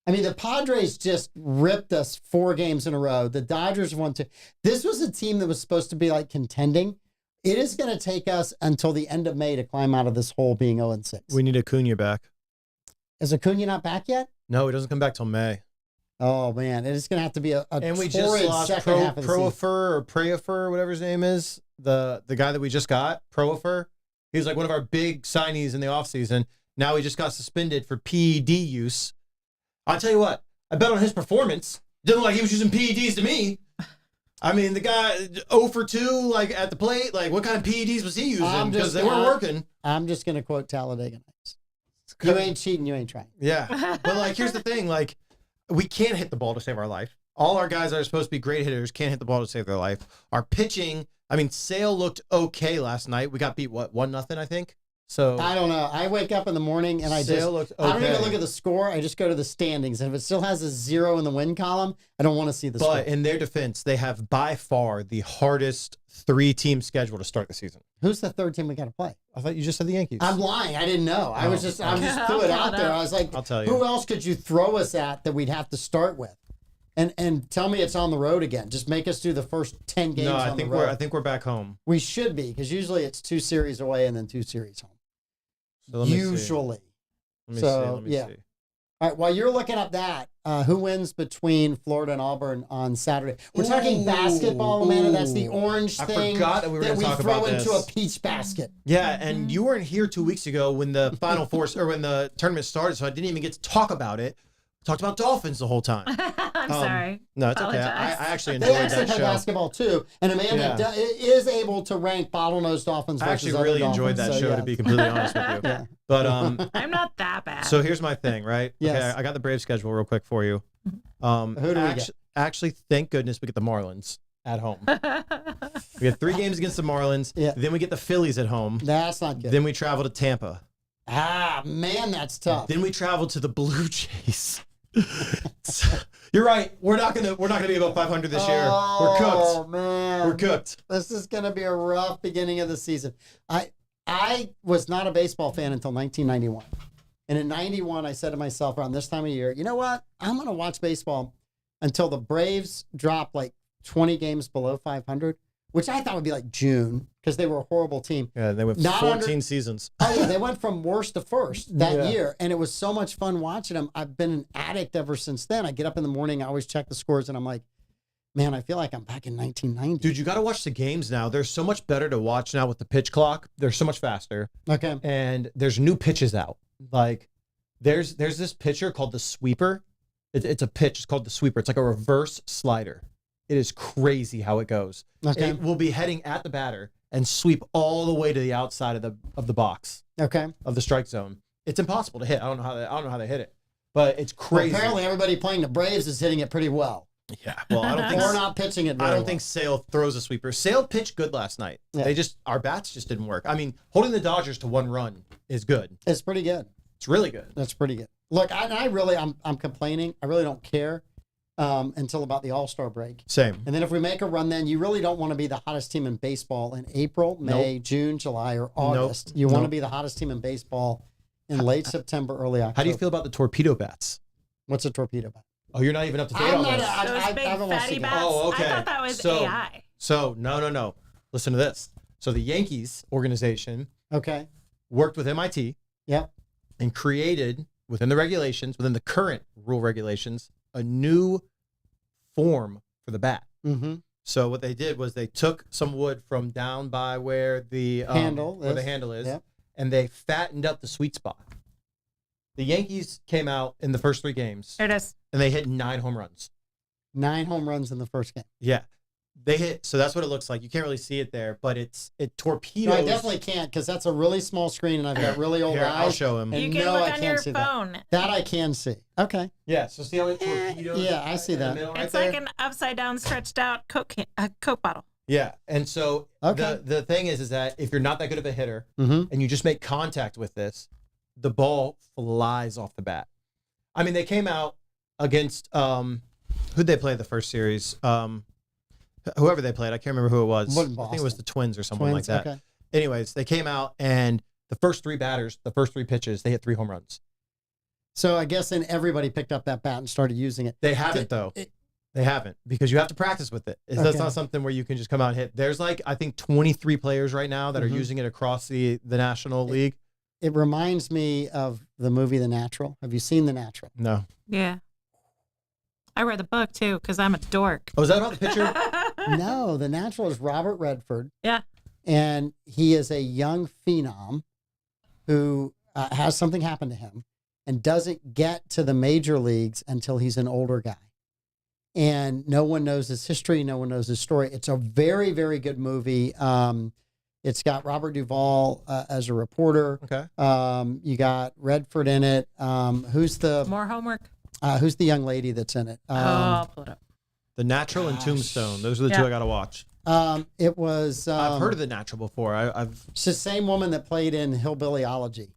I mean, the Padres just ripped us 4 games in a row. The Dodgers won 2. This was a team that was supposed to be like contending. It is going to take us until the end of May to climb out of this hole being 0-6. We need Acuna back. Is Acuna not back yet? No, he doesn't come back till May. Oh, man. It is going to have to be a and we just lost second half of the season. Proafer or Prafer, whatever his name is. The guy that we just got, Proafer. He was like one of our big signees in the offseason. Now he just got suspended for PED use. I'll tell you what, I bet on his performance. Didn't look like he was using PEDs to me. I mean, the guy 0 for 2, like at the plate, like what kind of PEDs was he using? Because they weren't working. I'm just going to quote Talladega Nights. You ain't cheating, you ain't trying. Yeah. But like, here's the thing, like, we can't hit the ball to save our life. All our guys that are supposed to be great hitters can't hit the ball to save their life. Our pitching, I mean, Sale looked okay last night. We got beat, what, 1-0, I think? So I don't know. I wake up in the morning and I don't even look at the score. I just go to the standings. And if it still has a 0 in the win column, I don't want to see the score. But in their defense, they have by far the hardest 3-team schedule to start the season. Who's the third team we got to play? I thought you just said the Yankees. I'm lying. I didn't know. I just threw it out there. I was like, I'll tell you. Who else could you throw us at that we'd have to start with? And tell me it's on the road again. Just make us do the first 10 games on the road. I think we're back home. We should be, because usually it's 2 series away and then 2 series home. So Usually. Let me see. All right, while you're looking up that, who wins between Florida and Auburn on Saturday? We're talking basketball, Amanda. That's the orange thing forgot that we were gonna talk throw about into this. a peach basket. Yeah, and you weren't here 2 weeks ago when the Final Four or when the tournament started, so I didn't even get to talk about it. Talked about Dolphins the whole time. I'm sorry. No, it's okay. I Apologize. actually They enjoyed actually that play show. basketball too, and Amanda is able to rank bottlenose Dolphins. I versus actually other really enjoyed Dolphins, that so show, yeah. to be completely honest with you. Yeah. But I'm not that bad. so here's my thing, right? Yes. Okay, I got the Braves schedule real quick for you. Who do we get? Actually, thank goodness we get the Marlins at home. We have 3 games against the Marlins. Yeah. Then we get the Phillies at home. That's not good. Then we travel to Tampa. Ah, man, that's tough. Then we travel to the Blue Jays. You're right. We're not gonna be above 500 this year. We're cooked. Oh man, We're cooked. This is gonna be a rough beginning of the season. I was not a baseball fan until 1991, and in '91 I said to myself around this time of year, you know what? I'm gonna watch baseball until the Braves drop like 20 games below 500, which I thought would be like June because they were a horrible team. Yeah, they went Not 14 seasons. Oh yeah, they went from worst to first that Yeah. year, and it was so much fun watching them. I've been an addict ever since then. I get up in the morning, I always check the scores, and I'm like, man, I feel like I'm back in 1990. Dude, you got to watch the games now. They're so much better to watch now with the pitch clock. They're so much faster. Okay. And there's new pitches out. Like there's this pitcher called the sweeper. It's a pitch. It's called the sweeper. It's like a reverse slider. It is crazy how it goes. Okay. It will be heading at the batter and sweep all the way to the outside of the box Okay. of the strike zone. It's impossible to hit. I don't know how they hit it, but it's Well, crazy. apparently, everybody playing the Braves is hitting it pretty well. Yeah. Well, I don't think Or not pitching it very I don't well. think Sale throws a sweeper. Sale pitched good last night. Yeah. Our bats just didn't work. I mean, holding the Dodgers to 1 run is good. It's pretty good. It's really good. That's pretty good. Look, I'm complaining. I really don't care until about the All-Star break. Same. And then if we make a run, then you really don't want to be the hottest team in baseball in April, May, June, July, or August. You want to Nope. be the hottest team in baseball in late September, early October. How do you feel about the torpedo bats? What's a torpedo bat? Oh, you're not even up to date I'm on not this. a- Those big haven't watched fatty the game. bats. Oh, okay. I thought that was So- AI. So, no. Listen to this. So the Yankees organization Okay. worked with MIT Yep. and created, within the current rule regulations, a new form for the bat. Mm-hmm. So what they did was they took some wood from down by where the Handle is, Yep. and they fattened up the sweet spot. The Yankees came out in the first 3 games, There it is. and they hit 9 home runs. 9 home runs in the first game. Yeah, they hit. So that's what it looks like. You can't really see it there, but it torpedoes. No, I definitely can't because that's a really small screen and I've got really old Here, I'll eyes. show him. And You can no, look I on can't your see phone. That I can see. Okay. Yeah. So see how it torpedoes? Yeah, I see in the that. middle right It's there? like an upside down, stretched out Coke bottle. Yeah, and so Okay. the thing is that if you're not that good of a hitter Mm-hmm. and you just make contact with this, the ball flies off the bat. I mean, they came out against who'd they play the first series? Whoever they played, I can't remember who it was. Wasn't I think it was Boston. the Twins or someone like that. Okay. Anyways, they came out and the first 3 batters, the first 3 pitches, they hit 3 home runs. So I guess then everybody picked up that bat and started using it. They haven't though. They haven't because you have to practice with it. That's Okay. not something where you can just come out and hit. There's like I think 23 players right now that are Mhm. using it across the National League. It reminds me of the movie The Natural. Have you seen The Natural? No. Yeah. I read the book too because I'm a dork. Oh, is that about the pitcher? No, The Natural is Robert Redford. Yeah. And he is a young phenom who has something happen to him and doesn't get to the major leagues until he's an older guy. And no one knows his history. No one knows his story. It's a very, very good movie. It's got Robert Duvall as a reporter. Okay. You got Redford in it. Who's the More homework. young lady that's in it? I'll pull it up. The Natural and Gosh. Tombstone. Those are the Yeah. 2 I got to watch. It was. I've heard of The Natural before. I've It's the same woman that played in Hillbillyology.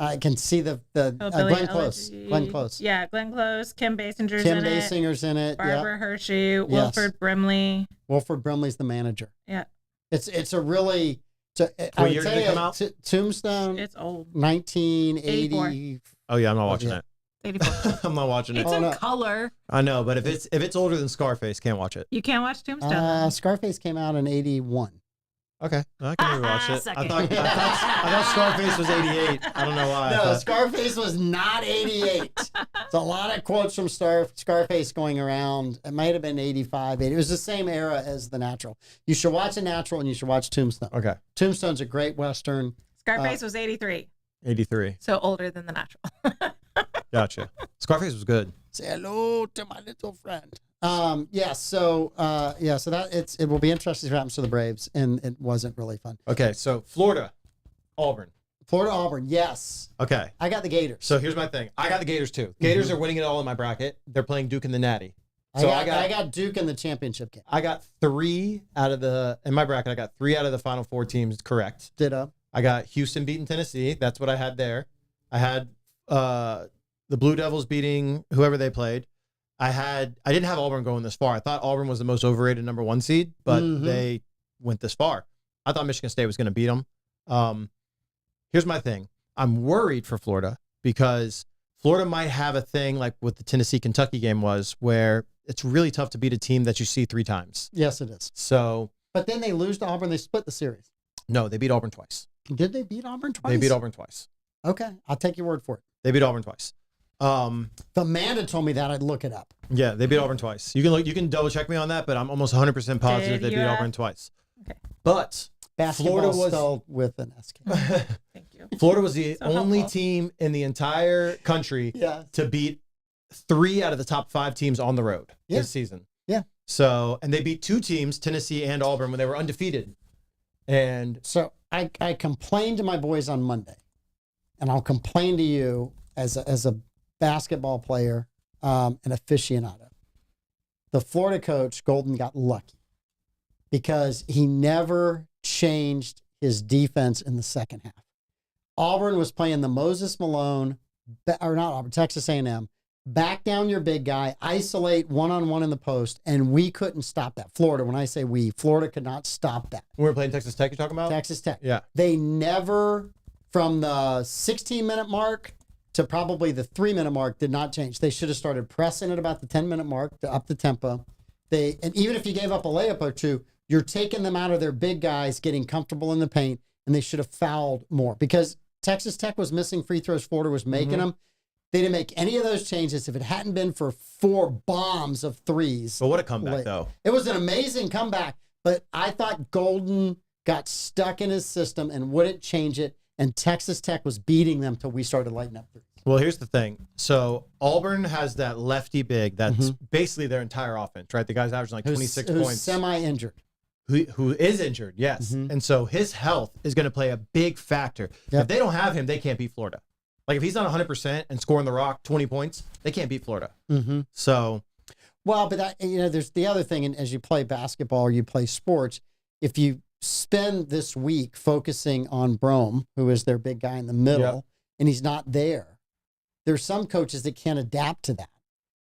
I can see the Hillbilly Glenn Close. Elegy. Glenn Close. Yeah, Glenn Close. Kim Basinger's Kim in Basinger's in it. it. Barbara Yeah. Hershey. Wilford Brimley. Wilford Brimley's the manager. Yeah. It's a really. I What would year did say it come out? Tombstone, It's old. 1980. Oh yeah, I'm not watching Yeah. 84. that. I'm not watching it. It's Oh, in no. color. I know, but if it's older than Scarface, can't watch it. You can't watch Tombstone. Scarface came out in 81. Okay, I can rewatch it. Suck I it. thought Scarface was 88. I don't know why. No, Scarface was not 88. It's a lot of quotes from Scarface going around. It might have been 85, 80. It was the same era as The Natural. You should watch The Natural and you should watch Tombstone. Okay. Tombstone's a great Western. Scarface was 83. 83. So older than The Natural. Gotcha. Scarface was good. Say hello to my little friend. So that it will be interesting to see what happens to the Braves, and it wasn't really fun. Okay, so Florida, Auburn. Florida, Auburn, yes. Okay. I got the Gators. So here's my thing. I got the Gators too. Gators are winning it all in my bracket. They're playing Duke in the Natty. So I got Duke in the championship game. I got in my bracket, I got 3 out of the final 4 teams correct. Ditto. I got Houston beating Tennessee. That's what I had there. I had the Blue Devils beating whoever they played. I didn't have Auburn going this far. I thought Auburn was the most overrated number 1 seed, but they went this far. I thought Michigan State was going to beat them. Here's my thing. I'm worried for Florida because Florida might have a thing like what the Tennessee-Kentucky game was, where it's really tough to beat a team that you see 3 times. Yes, it is. So, but then they lose to Auburn. They split the series. No, they beat Auburn twice. Did they beat Auburn twice? They beat Auburn twice. Okay, I'll take your word for it. They beat Auburn twice. If Amanda told me that, I'd look it up. Yeah, they beat Auburn twice. You can double check me on that, but I'm almost 100% positive they beat Auburn twice. Okay. But Basketball Florida was spelled with an SK. Thank you. Florida was the only team in the entire country to beat 3 out of the top 5 teams on the road this season. Yeah. So, and they beat 2 teams, Tennessee and Auburn, when they were undefeated. And so I complained to my boys on Monday, and I'll complain to you as a basketball player, an aficionado. The Florida coach, Golden, got lucky because he never changed his defense in the second half. Auburn was playing the Moses Malone, or not Auburn, Texas A&M. Back down your big guy, isolate one-on-one in the post, and we couldn't stop that. Florida, when I say we, Florida could not stop that. we were playing Texas Tech, you're talking about? Texas Tech. Yeah. They never, from the 16-minute mark to probably the 3-minute mark, did not change. They should have started pressing at about the 10-minute mark to up the tempo. And even if you gave up a layup or 2, you're taking them out of their big guys, getting comfortable in the paint, and they should have fouled more because Texas Tech was missing free throws. Florida was making them. They didn't make any of those changes if it hadn't been for 4 bombs of threes. But what a comeback, though. It was an amazing comeback, but I thought Golden got stuck in his system and wouldn't change it, and Texas Tech was beating them till we started lighting up threes. Well, here's the thing. So Auburn has that lefty big that's basically their entire offense, right? The guy's averaging like 26 who's points. Semi-injured. Who is injured, yes. And so his health is going to play a big factor. If they don't have him, they can't beat Florida. Like if he's not 100% and scoring the rock 20 points, they can't beat Florida. So, well, but there's the other thing, and as you play basketball or you play sports, if you spend this week focusing on Brome, who is their big guy in the middle, and he's not there, there's some coaches that can't adapt to that,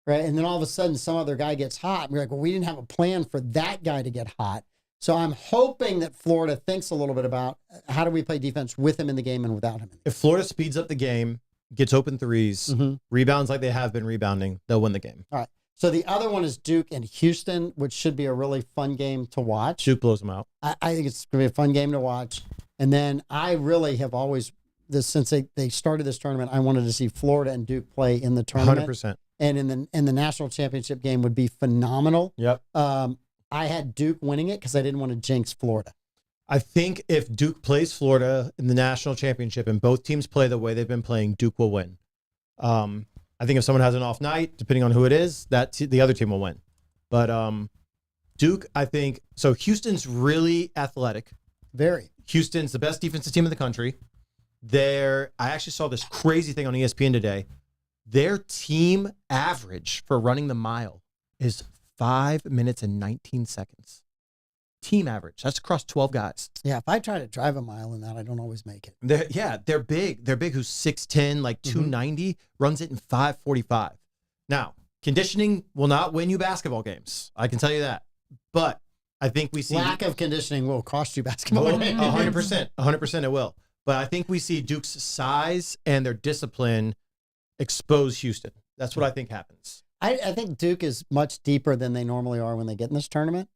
right? And then all of a sudden, some other guy gets hot, and we're like, well, we didn't have a plan for that guy to get hot. So I'm hoping that Florida thinks a little bit about how do we play defense with him in the game and without him. If Florida speeds up the game, gets open threes, rebounds like they have been rebounding, they'll win the game. All right. So the other one is Duke and Houston, which should be a really fun game to watch. Duke blows them out. I think it's going to be a fun game to watch. And then I really have always, since they started this tournament, I wanted to see Florida and Duke play in the tournament. 100%. And in the national championship game would be phenomenal. Yep. I had Duke winning it because I didn't want to jinx Florida. I think if Duke plays Florida in the national championship and both teams play the way they've been playing, Duke will win. I think if someone has an off night, depending on who it is, the other team will win. But Duke, I think, so Houston's really athletic. Very. Houston's the best defensive team in the country. I actually saw this crazy thing on ESPN today. Their team average for running the mile is 5 minutes and 19 seconds. Team average. That's across 12 guys. Yeah, if I try to drive a mile in that, I don't always make it. They're big. They're big who's 6'10", like 290, runs it in 5:45. Now, conditioning will not win you basketball games. I can tell you that. But I think we see... Lack of conditioning will cost you basketball games. 100%. 100% it will. But I think we see Duke's size and their discipline expose Houston. That's what I think happens. I think Duke is much deeper than they normally are when they get in this tournament.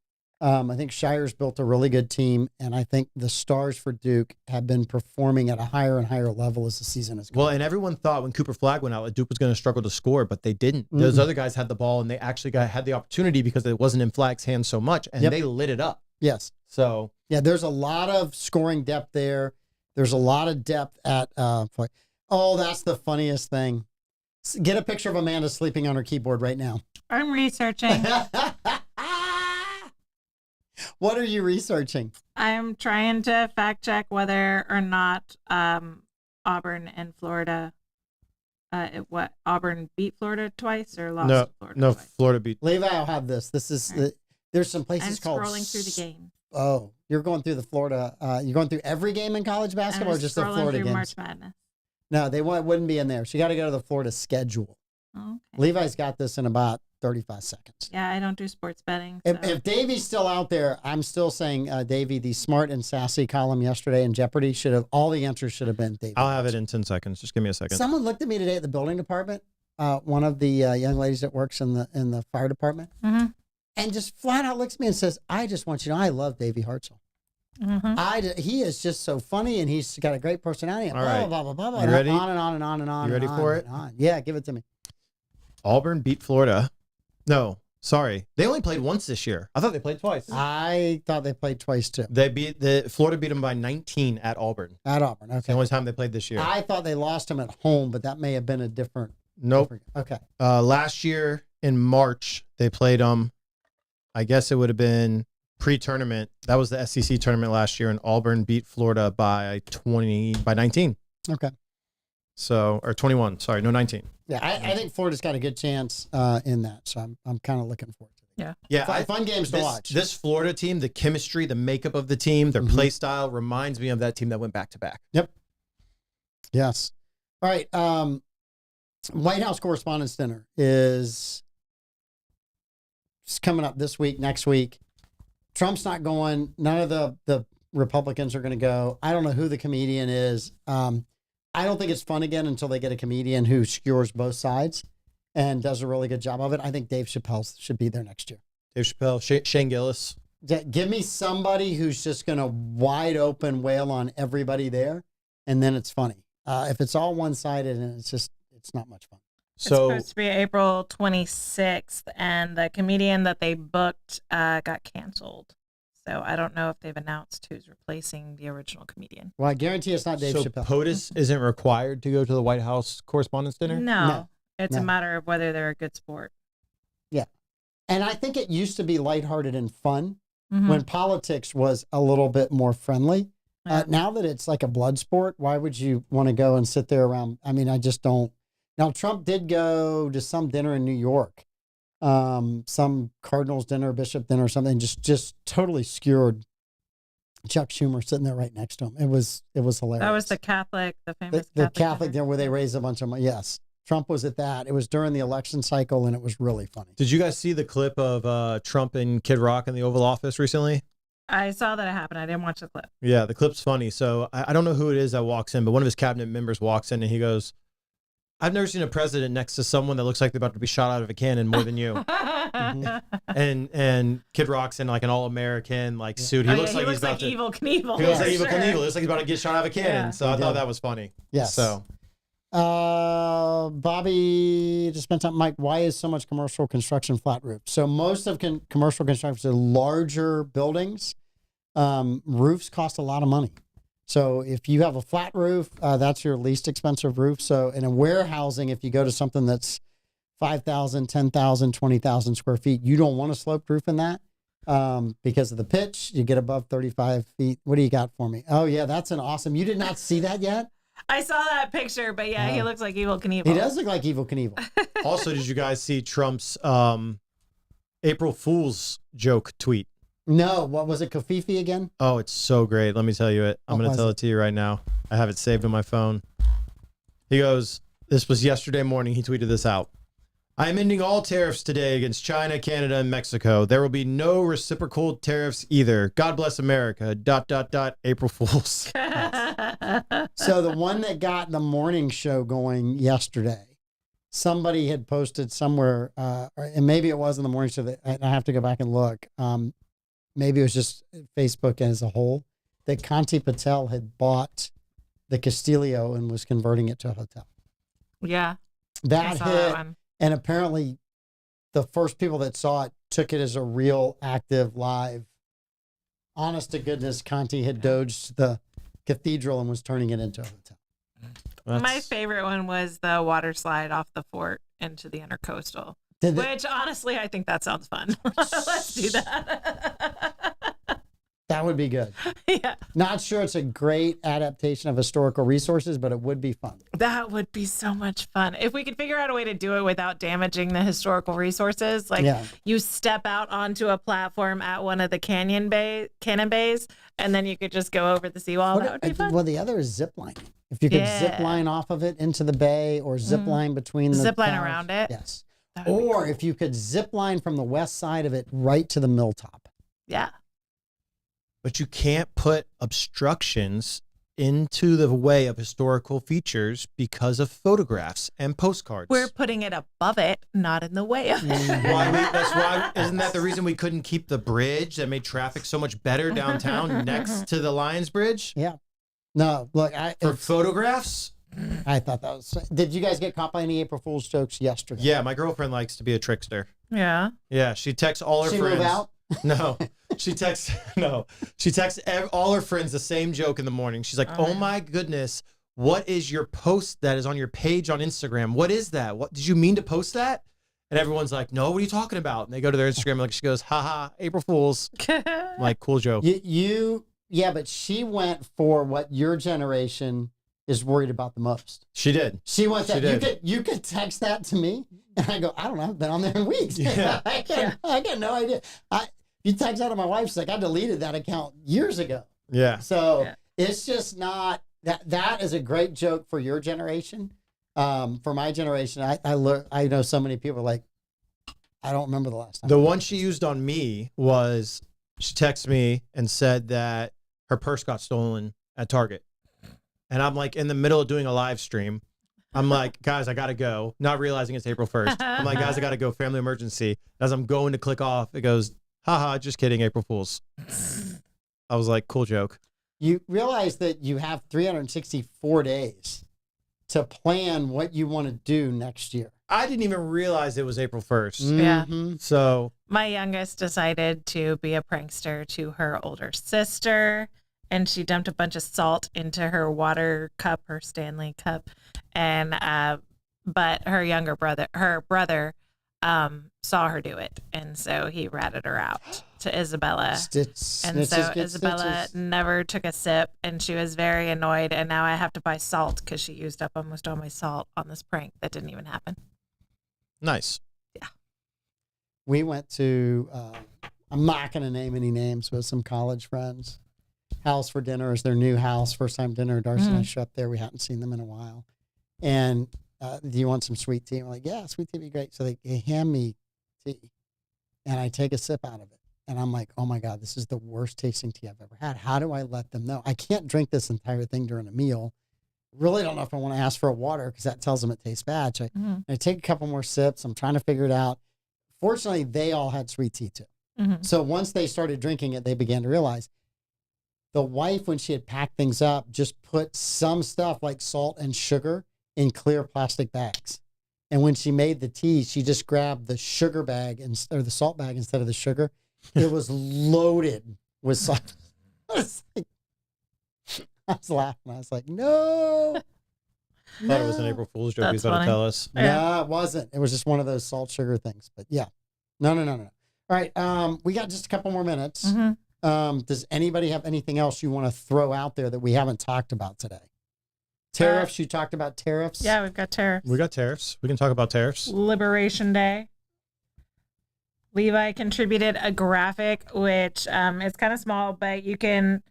I think Shire's built a really good team, and I think the stars for Duke have been performing at a higher and higher level as the season has gone. Well, and everyone thought when Cooper Flagg went out that Duke was going to struggle to score, but they didn't. Those other guys had the ball, and they actually had the opportunity because it wasn't in Flagg's hands so much, and they lit it up. Yes. So yeah, there's a lot of scoring depth there. There's a lot of depth at. Oh, that's the funniest thing. Get a picture of Amanda sleeping on her keyboard right now. I'm researching. What are you researching? I'm trying to fact check whether or not Auburn and Florida, Auburn beat Florida twice or lost to Florida twice. Florida beat. Levi, I'll have this. This is there's some places I'm called. scrolling through the game. Oh, you're going through the Florida. You're going through every game in college basketball, or just the Florida games? March Madness. No, they wouldn't be in there. So you got to go to the Florida schedule. Okay. Levi's got this in about 35 seconds. Yeah, I don't do sports betting. So. If Davey's still out there, I'm still saying, Davey, the smart and sassy column yesterday in Jeopardy all the answers should have been Davey. I'll have it in 10 seconds. Just give me a second. Someone looked at me today at the building department, one of the young ladies that works in the fire department, and just flat out looks at me and says, I just want you to know I love Davey Hartzell. He is just so funny, and he's got a great personality. And all right. Blah, blah, blah, blah, you ready? On and on and on and on. You ready for it? Yeah, give it to me. Auburn beat Florida. No, sorry. They only played once this year. I thought they played twice. I thought they played twice, too. Florida beat them by 19 at Auburn. At Auburn, okay. It's the only time they played this year. I thought they lost them at home, but that may have been a different. Nope. Okay. Last year in March, they played them. I guess it would have been pre-tournament. That was the SEC tournament last year, and Auburn beat Florida by 19. Okay. So, or 21. Sorry, no, 19. Yeah, I think Florida's got a good chance in that. So I'm kind of looking forward to it. Yeah. Fun games to watch. This Florida team, the chemistry, the makeup of the team, their play style reminds me of that team that went back to back. Yep. Yes. All right. White House Correspondents' Dinner is coming up this week, next week. Trump's not going. None of the Republicans are going to go. I don't know who the comedian is. I don't think it's fun again until they get a comedian who skewers both sides and does a really good job of it. I think Dave Chappelle should be there next year. Dave Chappelle, Shane Gillis. Give me somebody who's just going to wide open wail on everybody there, and then it's funny. If it's all one-sided, and it's not much fun. It's supposed to be April 26th, and the comedian that they booked got canceled. So I don't know if they've announced who's replacing the original comedian. Well, I guarantee it's not Dave Chappelle. POTUS isn't required to go to the White House Correspondents' Dinner? No. It's a matter of whether they're a good sport. Yeah. And I think it used to be lighthearted and fun when politics was a little bit more friendly. Yeah. Now that it's like a blood sport, why would you want to go and sit there around? I mean, I just don't. Now, Trump did go to some dinner in New York. Some Cardinals dinner, Bishop dinner, or something, just totally skewered Chuck Schumer sitting there right next to him. It was hilarious. That was the famous Catholic dinner where they raised a bunch of money. Yes, Trump was at that. It was during the election cycle, and it was really funny. Did you guys see the clip of Trump and Kid Rock in the Oval Office recently? I saw that it happened. I didn't watch the clip. Yeah, the clip's funny. So I don't know who it is that walks in, but one of his cabinet members walks in, and he goes, I've never seen a president next to someone that looks like they're about to be shot out of a cannon more than you. And Kid Rock's in like an all-American like suit. He looks like he's about to Evil Knievel. He looks like Evil Knievel. He looks like he's about to get shot out of a cannon. Yeah. So I thought that was funny. Yes. So Bobby just spent time. Mike, why is so much commercial construction flat roof? So most of commercial construction are larger buildings. Roofs cost a lot of money. So if you have a flat roof, that's your least expensive roof. So in a warehousing, if you go to something that's 5,000, 10,000, 20,000 square feet, you don't want a sloped roof in that because of the pitch. You get above 35 feet. What do you got for me? Oh, yeah, that's an awesome. You did not see that yet? I saw that picture, but yeah, he looks like Evil Knievel. He does look like Evil Knievel. Also, did you guys see Trump's April Fool's joke tweet? No, what was it, Kofifi again? Oh, it's so great. Let me tell you it. I'm going to tell it to you right now. I have it saved on my phone. He goes, this was yesterday morning. He tweeted this out. I am ending all tariffs today against China, Canada, and Mexico. There will be no reciprocal tariffs either. God bless America. ... April Fools. So the one that got the morning show going yesterday, somebody had posted somewhere, and maybe it was in the morning show, that I have to go back and look. maybe it was just Facebook as a whole, that Conti Patel had bought the Castillo and was converting it to a hotel. Yeah. That hit, and apparently the first people that saw it took it as a real active live. Honest to goodness, Conti had doged the cathedral and was turning it into a hotel. My favorite one was the water slide off the fort into the intercoastal, which honestly, I think that sounds fun. Let's do that. That would be good. Yeah. Not sure it's a great adaptation of historical resources, but it would be fun. That would be so much fun. If we could figure out a way to do it without damaging the historical resources, like you step out onto a platform at one of the cannon bays, and then you could just go over the seawall. That would be fun. Well, the other is zip lining. If you could zip line off of it into the bay or zip line between the zip line around it. Yes. Or if you could zip line from the west side of it right to the milltop. Yeah. But you can't put obstructions into the way of historical features because of photographs and postcards. We're putting it above it, not in the way of it. That's why, isn't that the reason we couldn't keep the bridge that made traffic so much better downtown next to the Lions Bridge? Yeah. No, look, for photographs? I thought that was. Did you guys get caught by any April Fool's jokes yesterday? Yeah, my girlfriend likes to be a trickster. Yeah. Yeah, she texts all her friends. She move out? No, she texts all her friends the same joke in the morning. She's like, "Oh my goodness, what is your post that is on your page on Instagram? What is that? What did you mean to post that?" And everyone's like, "No, what are you talking about?" And they go to their Instagram, and she goes, "Haha, April Fools." I'm like, cool joke. Yeah, but she went for what your generation is worried about the most. She did. She went that. You could text that to me, and I go, I don't know. I've been on there in weeks. Yeah. I got no idea. You text that to my wife, she's like, I deleted that account years ago. Yeah. So it's just not that is a great joke for your generation. For my generation, I know so many people are like, I don't remember the last time. The one she used on me was she texted me and said that her purse got stolen at Target. And I'm like in the middle of doing a live stream. I'm like, guys, I got to go. Not realizing it's April 1st. I'm like, guys, I got to go. Family emergency. As I'm going to click off, it goes, haha, just kidding, April Fools. I was like, cool joke. You realize that you have 364 days to plan what you want to do next year. I didn't even realize it was April 1st. Yeah. So my youngest decided to be a prankster to her older sister, and she dumped a bunch of salt into her water cup, her Stanley cup, and but her brother saw her do it, and so he ratted her out to Isabella. And so Isabella never took a sip, and she was very annoyed, and now I have to buy salt because she used up almost all my salt on this prank that didn't even happen. Nice. Yeah. We went to, I'm not going to name any names, but some college friends. House for dinner is their new house. First time dinner. Darcy and I show up there. We hadn't seen them in a while. And do you want some sweet tea? I'm like, yeah, sweet tea would be great. So they hand me tea, and I take a sip out of it. And I'm like, oh my God, this is the worst tasting tea I've ever had. How do I let them know? I can't drink this entire thing during a meal. Really don't know if I want to ask for a water because that tells them it tastes bad. So I take a couple more sips. I'm trying to figure it out. Fortunately, they all had sweet tea too. So once they started drinking it, they began to realize the wife, when she had packed things up, just put some stuff like salt and sugar in clear plastic bags. And when she made the tea, she just grabbed the sugar bag or the salt bag instead of the sugar. It was loaded with salt. I was laughing. I was like, no. I thought it was an April Fool's joke. He's about to tell us. No, it wasn't. It was just one of those salt sugar things. But yeah. No. All right. We got just a couple more minutes. Does anybody have anything else you want to throw out there that we haven't talked about today? Tariffs. You talked about tariffs. Yeah, we've got tariffs. We got tariffs. We can talk about tariffs. Liberation Day. Levi contributed a graphic, which is kind of small, but you can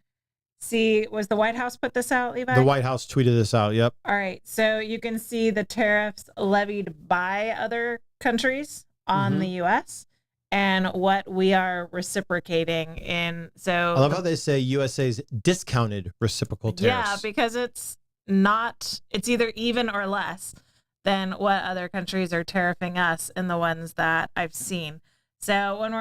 see. Was the White House put this out, Levi? The White House tweeted this out. Yep. All right. So you can see the tariffs levied by other countries on the U.S. and what we are reciprocating in. So I love how they say USA's discounted reciprocal tariffs. Yeah, because it's either even or less than what other countries are tariffing us in the ones that I've seen. So when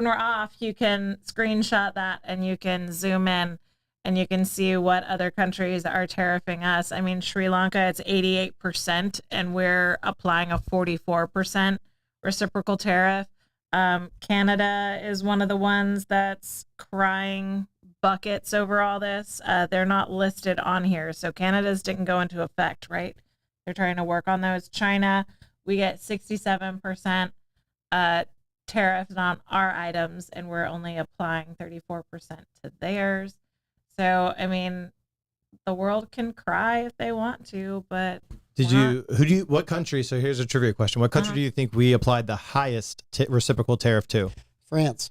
we're off, you can screenshot that and you can zoom in and you can see what other countries are tariffing us. I mean, Sri Lanka, it's 88% and we're applying a 44% reciprocal tariff. Canada is one of the ones that's crying buckets over all this. They're not listed on here. So Canada's didn't go into effect, right? They're trying to work on those. China, we get 67% tariffs on our items, and we're only applying 34% to theirs. So, I mean, the world can cry if they want to, but what country? So here's a trivia question. What country do you think we applied the highest reciprocal tariff to? France.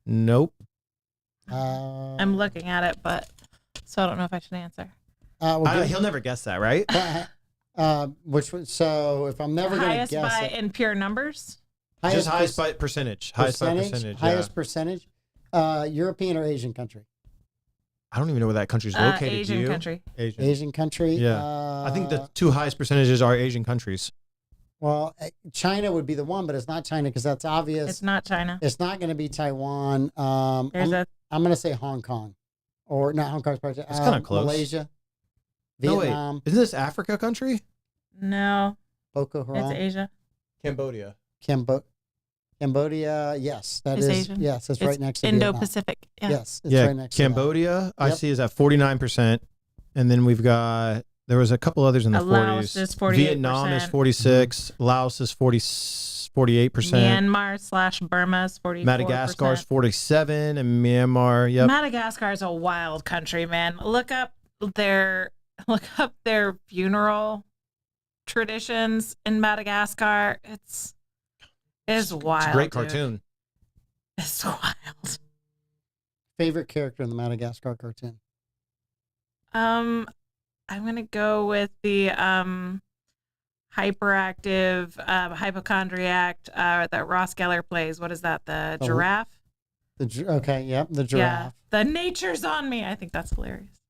Nope. I'm looking at it, but so I don't know if I should answer. He'll never guess that, right? Which one? So if I'm never going to guess highest by it, in pure numbers. Highest by percentage. Highest by percentage. Highest percentage. European or Asian country? I don't even know where that country's located. Asian country. Asian country. Yeah. I think the two highest percentages are Asian countries. Well, China would be the one, but it's not China because that's obvious. It's not China. It's not going to be Taiwan. I'm going to say Hong Kong, or not Hong Kong. It's kind of close. Malaysia, Vietnam. No, wait. Isn't this Africa country? No. Boko Haram. It's Asia. Cambodia. Cambodia. Yes, that It's is. Asian. Yes, it's right next to Indo-Pacific. Yeah. Yes, it's right next Cambodia, to I see, is at 49%. And then we've got, there was a couple others in the 40s. Laos is 48%. Vietnam is 46. Laos is 48%. Myanmar/Burma is 44%. Madagascar is 47. And Myanmar, yep. Madagascar is a wild country, man. Look up their funeral traditions in Madagascar. It's wild. It's a great dude. cartoon. It's wild. Favorite character in the Madagascar cartoon? I'm gonna go with the hyperactive hypochondriac that Ross Geller plays. What is that? The giraffe? The giraffe. Yeah. The nature's on me. I think that's hilarious.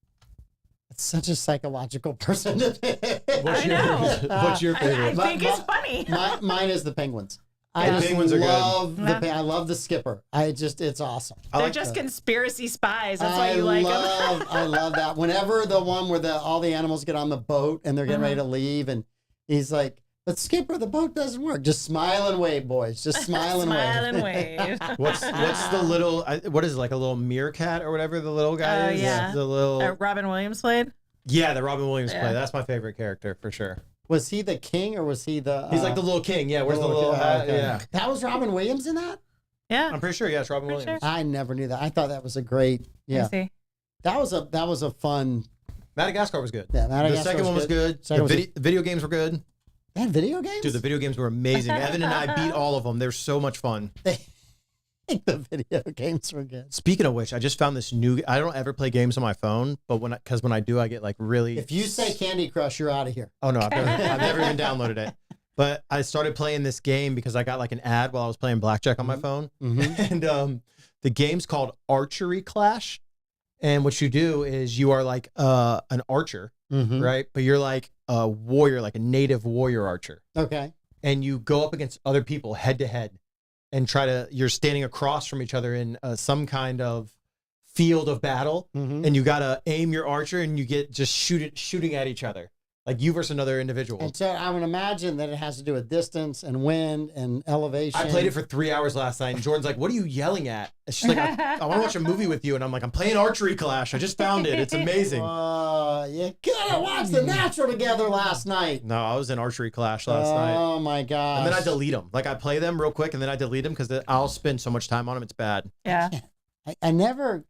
It's such a psychological person to pick. What's your favorite? I think it's funny. Mine is the penguins. Penguins are good. I love the skipper. It's awesome. They're just conspiracy spies. That's why you like them. I love that. Whenever the one where all the animals get on the boat and they're getting ready to leave, and he's like, "But skipper, the boat doesn't work. Just smile and wave, boys. Just smile and wave." Smile and wave. What's the little? What is it, like a little meerkat or whatever the little guy is? Yeah. The little. Robin Williams played. Yeah, the Robin Williams play. That's my favorite character for sure. Was he the king or was he the? He's like the little king. Yeah, where's the little hat? Okay. Yeah. That was Robin Williams in that? Yeah. I'm pretty sure. Yeah, it's Robin Pretty Williams. sure. I never knew that. I thought that was a great. Yeah. That was a fun. Madagascar was good. Yeah, Madagascar. The second one was good. The video games were good. They had video games? Dude, the video games were amazing. Evan and I beat all of them. They're so much fun. The video games were good. Speaking of which, I just found this new. I don't ever play games on my phone, but when I do, I get like really. If you say Candy Crush, you're out of here. Oh no, I've never even downloaded it. But I started playing this game because I got like an ad while I was playing blackjack on my phone, and the game's called Archery Clash. And what you do is you are like an archer, right? But you're like a warrior, like a native warrior archer. Okay. And you go up against other people head to head. And you're standing across from each other in some kind of field of battle, and you gotta aim your archer, and you get just shooting at each other, like you versus another individual. And so I would imagine that it has to do with distance and wind and elevation. I played it for 3 hours last night, and Jordan's like, "What are you yelling at?" And she's like, "I want to watch a movie with you," and I'm like, "I'm playing Archery Clash. I just found it. It's amazing." You gotta watch The Natural together last night. No, I was in Archery Clash last night. Oh my gosh! And then I delete them. Like I play them real quick, and then I delete them because I'll spend so much time on them. It's bad. Yeah. I never.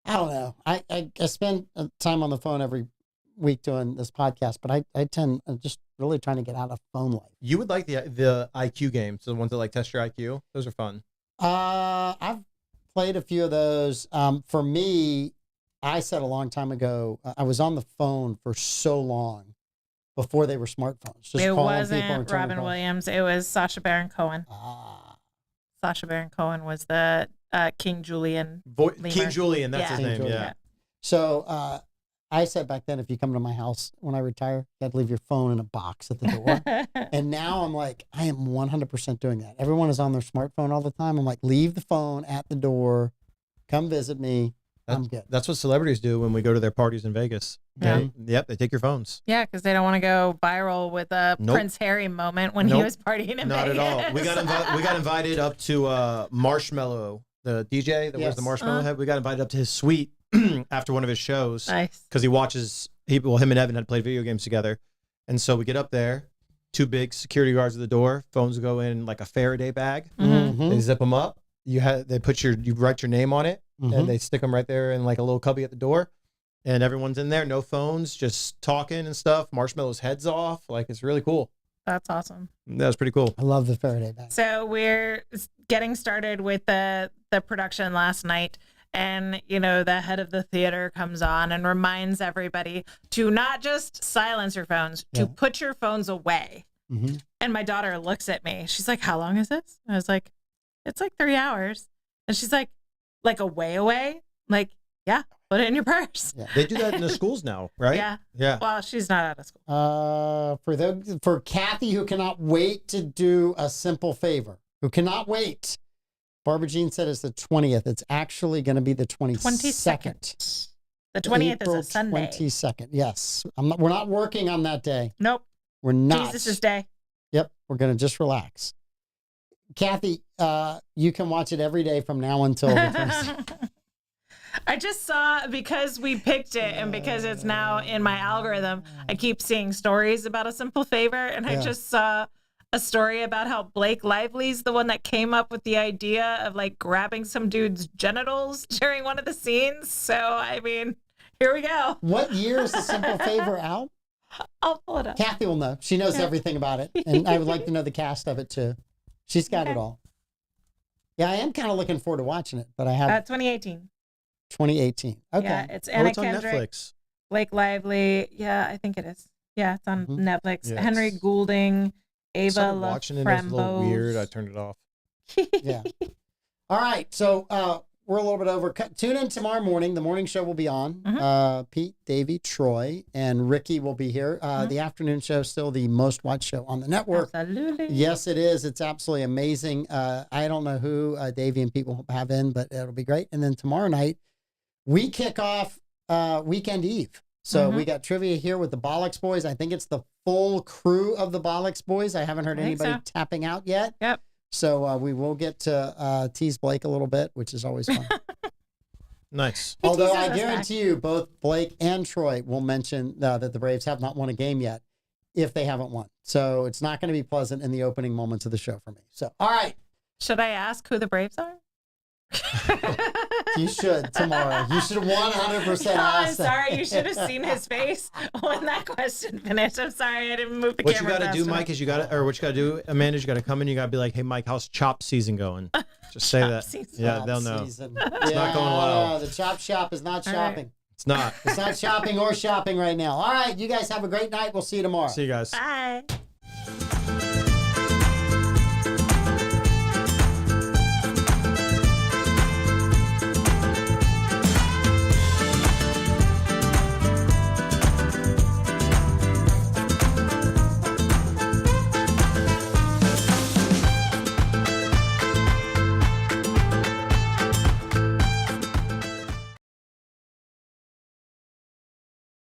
I don't know. I spend time on the phone every week doing this podcast, but I tend just really trying to get out of phone life. You would like the IQ games, the ones that like test your IQ. Those are fun. I've played a few of those. For me, I said a long time ago, I was on the phone for so long before they were smartphones. Just It calling people and wasn't turning Robin calls. Williams. It was Sacha Baron Cohen. Sacha Baron Cohen was the King Julian. King Julian, that's his name. Julian. Yeah. So I said back then, if you come to my house when I retire, you have to leave your phone in a box at the door. And now I'm like, I am 100% doing that. Everyone is on their smartphone all the time. I'm like, leave the phone at the door. Come visit me. I'm good. That's what celebrities do when we go to their parties in Vegas. Yeah. They take your phones. Yeah, because they don't want to go viral with a Prince Harry moment when he was partying in Not Vegas. at all. We got invited up to Marshmallow, the DJ that wears the marshmallow head. We got invited up to his suite after one of his shows. Nice. Because him and Evan had played video games together. And so we get up there, 2 big security guards at the door. Phones go in like a Faraday bag. Mm-hmm. They zip them up. You write your name on it, and they stick them right there in like a little cubby at the door. And everyone's in there, no phones, just talking and stuff. Marshmallow's head's off. Like, it's really cool. That's awesome. That was pretty cool. I love the Faraday bag. So we're getting started with the production last night. And, the head of the theater comes on and reminds everybody to not just silence your phones, to put your phones away. Mm-hmm. And my daughter looks at me. She's like, how long is this? I was like, it's like 3 hours. And she's like away? Like, yeah, put it in your purse. Yeah. They do that in the schools now, right? Yeah. Yeah. Well, she's not out of school. For Kathy, who cannot wait to do a simple favor, who cannot wait. Barbara Jean said it's the 20th. It's actually going to be the 22nd. The 20th April is a Sunday. 22nd. Yes. We're not working on that day. Nope. We're not. Jesus' day. Yep. We're going to just relax. Kathy, you can watch it every day from now until the 22nd. I just saw, because we picked it and because it's now in my algorithm, I keep seeing stories about a simple favor. And I just saw a story about how Blake Lively's the one that came up with the idea of like grabbing some dude's genitals during one of the scenes. So, I mean, here we go. What year is the simple favor out? I'll pull it up. Kathy will know. She knows everything about it. And I would like to know the cast of it too. She's got it all. Yeah, I am kind of looking forward to watching it, but I have 2018. 2018. Okay. Yeah, it's Anna it's on Kendrick, Netflix. Blake Lively. Yeah, I think it is. Yeah, it's on Netflix. Yes. Henry Goulding, Ava Started watching it. It was a little LaFrembo. weird. I turned it off. Yeah. All right. So we're a little bit over. Tune in tomorrow morning. The morning show will be on. Pete, Davey, Troy, and Ricky will be here. The afternoon show is still the most watched show on the network. Absolutely. Yes, it is. It's absolutely amazing. I don't know who Davey and Pete will have in, but it'll be great. And then tomorrow night, we kick off Weekend Eve. So we got trivia here with the Bollocks Boys. I think it's the full crew of the Bollocks Boys. I haven't heard anybody tapping out yet. Yep. So we will get to tease Blake a little bit, which is always fun. Nice. Although I guarantee you both Blake and Troy will mention that the Braves have not won a game yet if they haven't won. So it's not going to be pleasant in the opening moments of the show for me. So, all right. Should I ask who the Braves are? You should tomorrow. You should 100% ask I'm sorry. You should have seen his face when that question finished. I'm sorry. I didn't move the What you camera. got to do, Mike, is what you got to do, Amanda, is you got to come in. You got to be like, hey, Mike, how's chop season going? Just say that. Season. Yeah, they'll know. It's not going well. The chop shop is not shopping. It's not. It's not shopping or shopping right now. All right. You guys have a great night. We'll see you tomorrow. See you guys. Bye.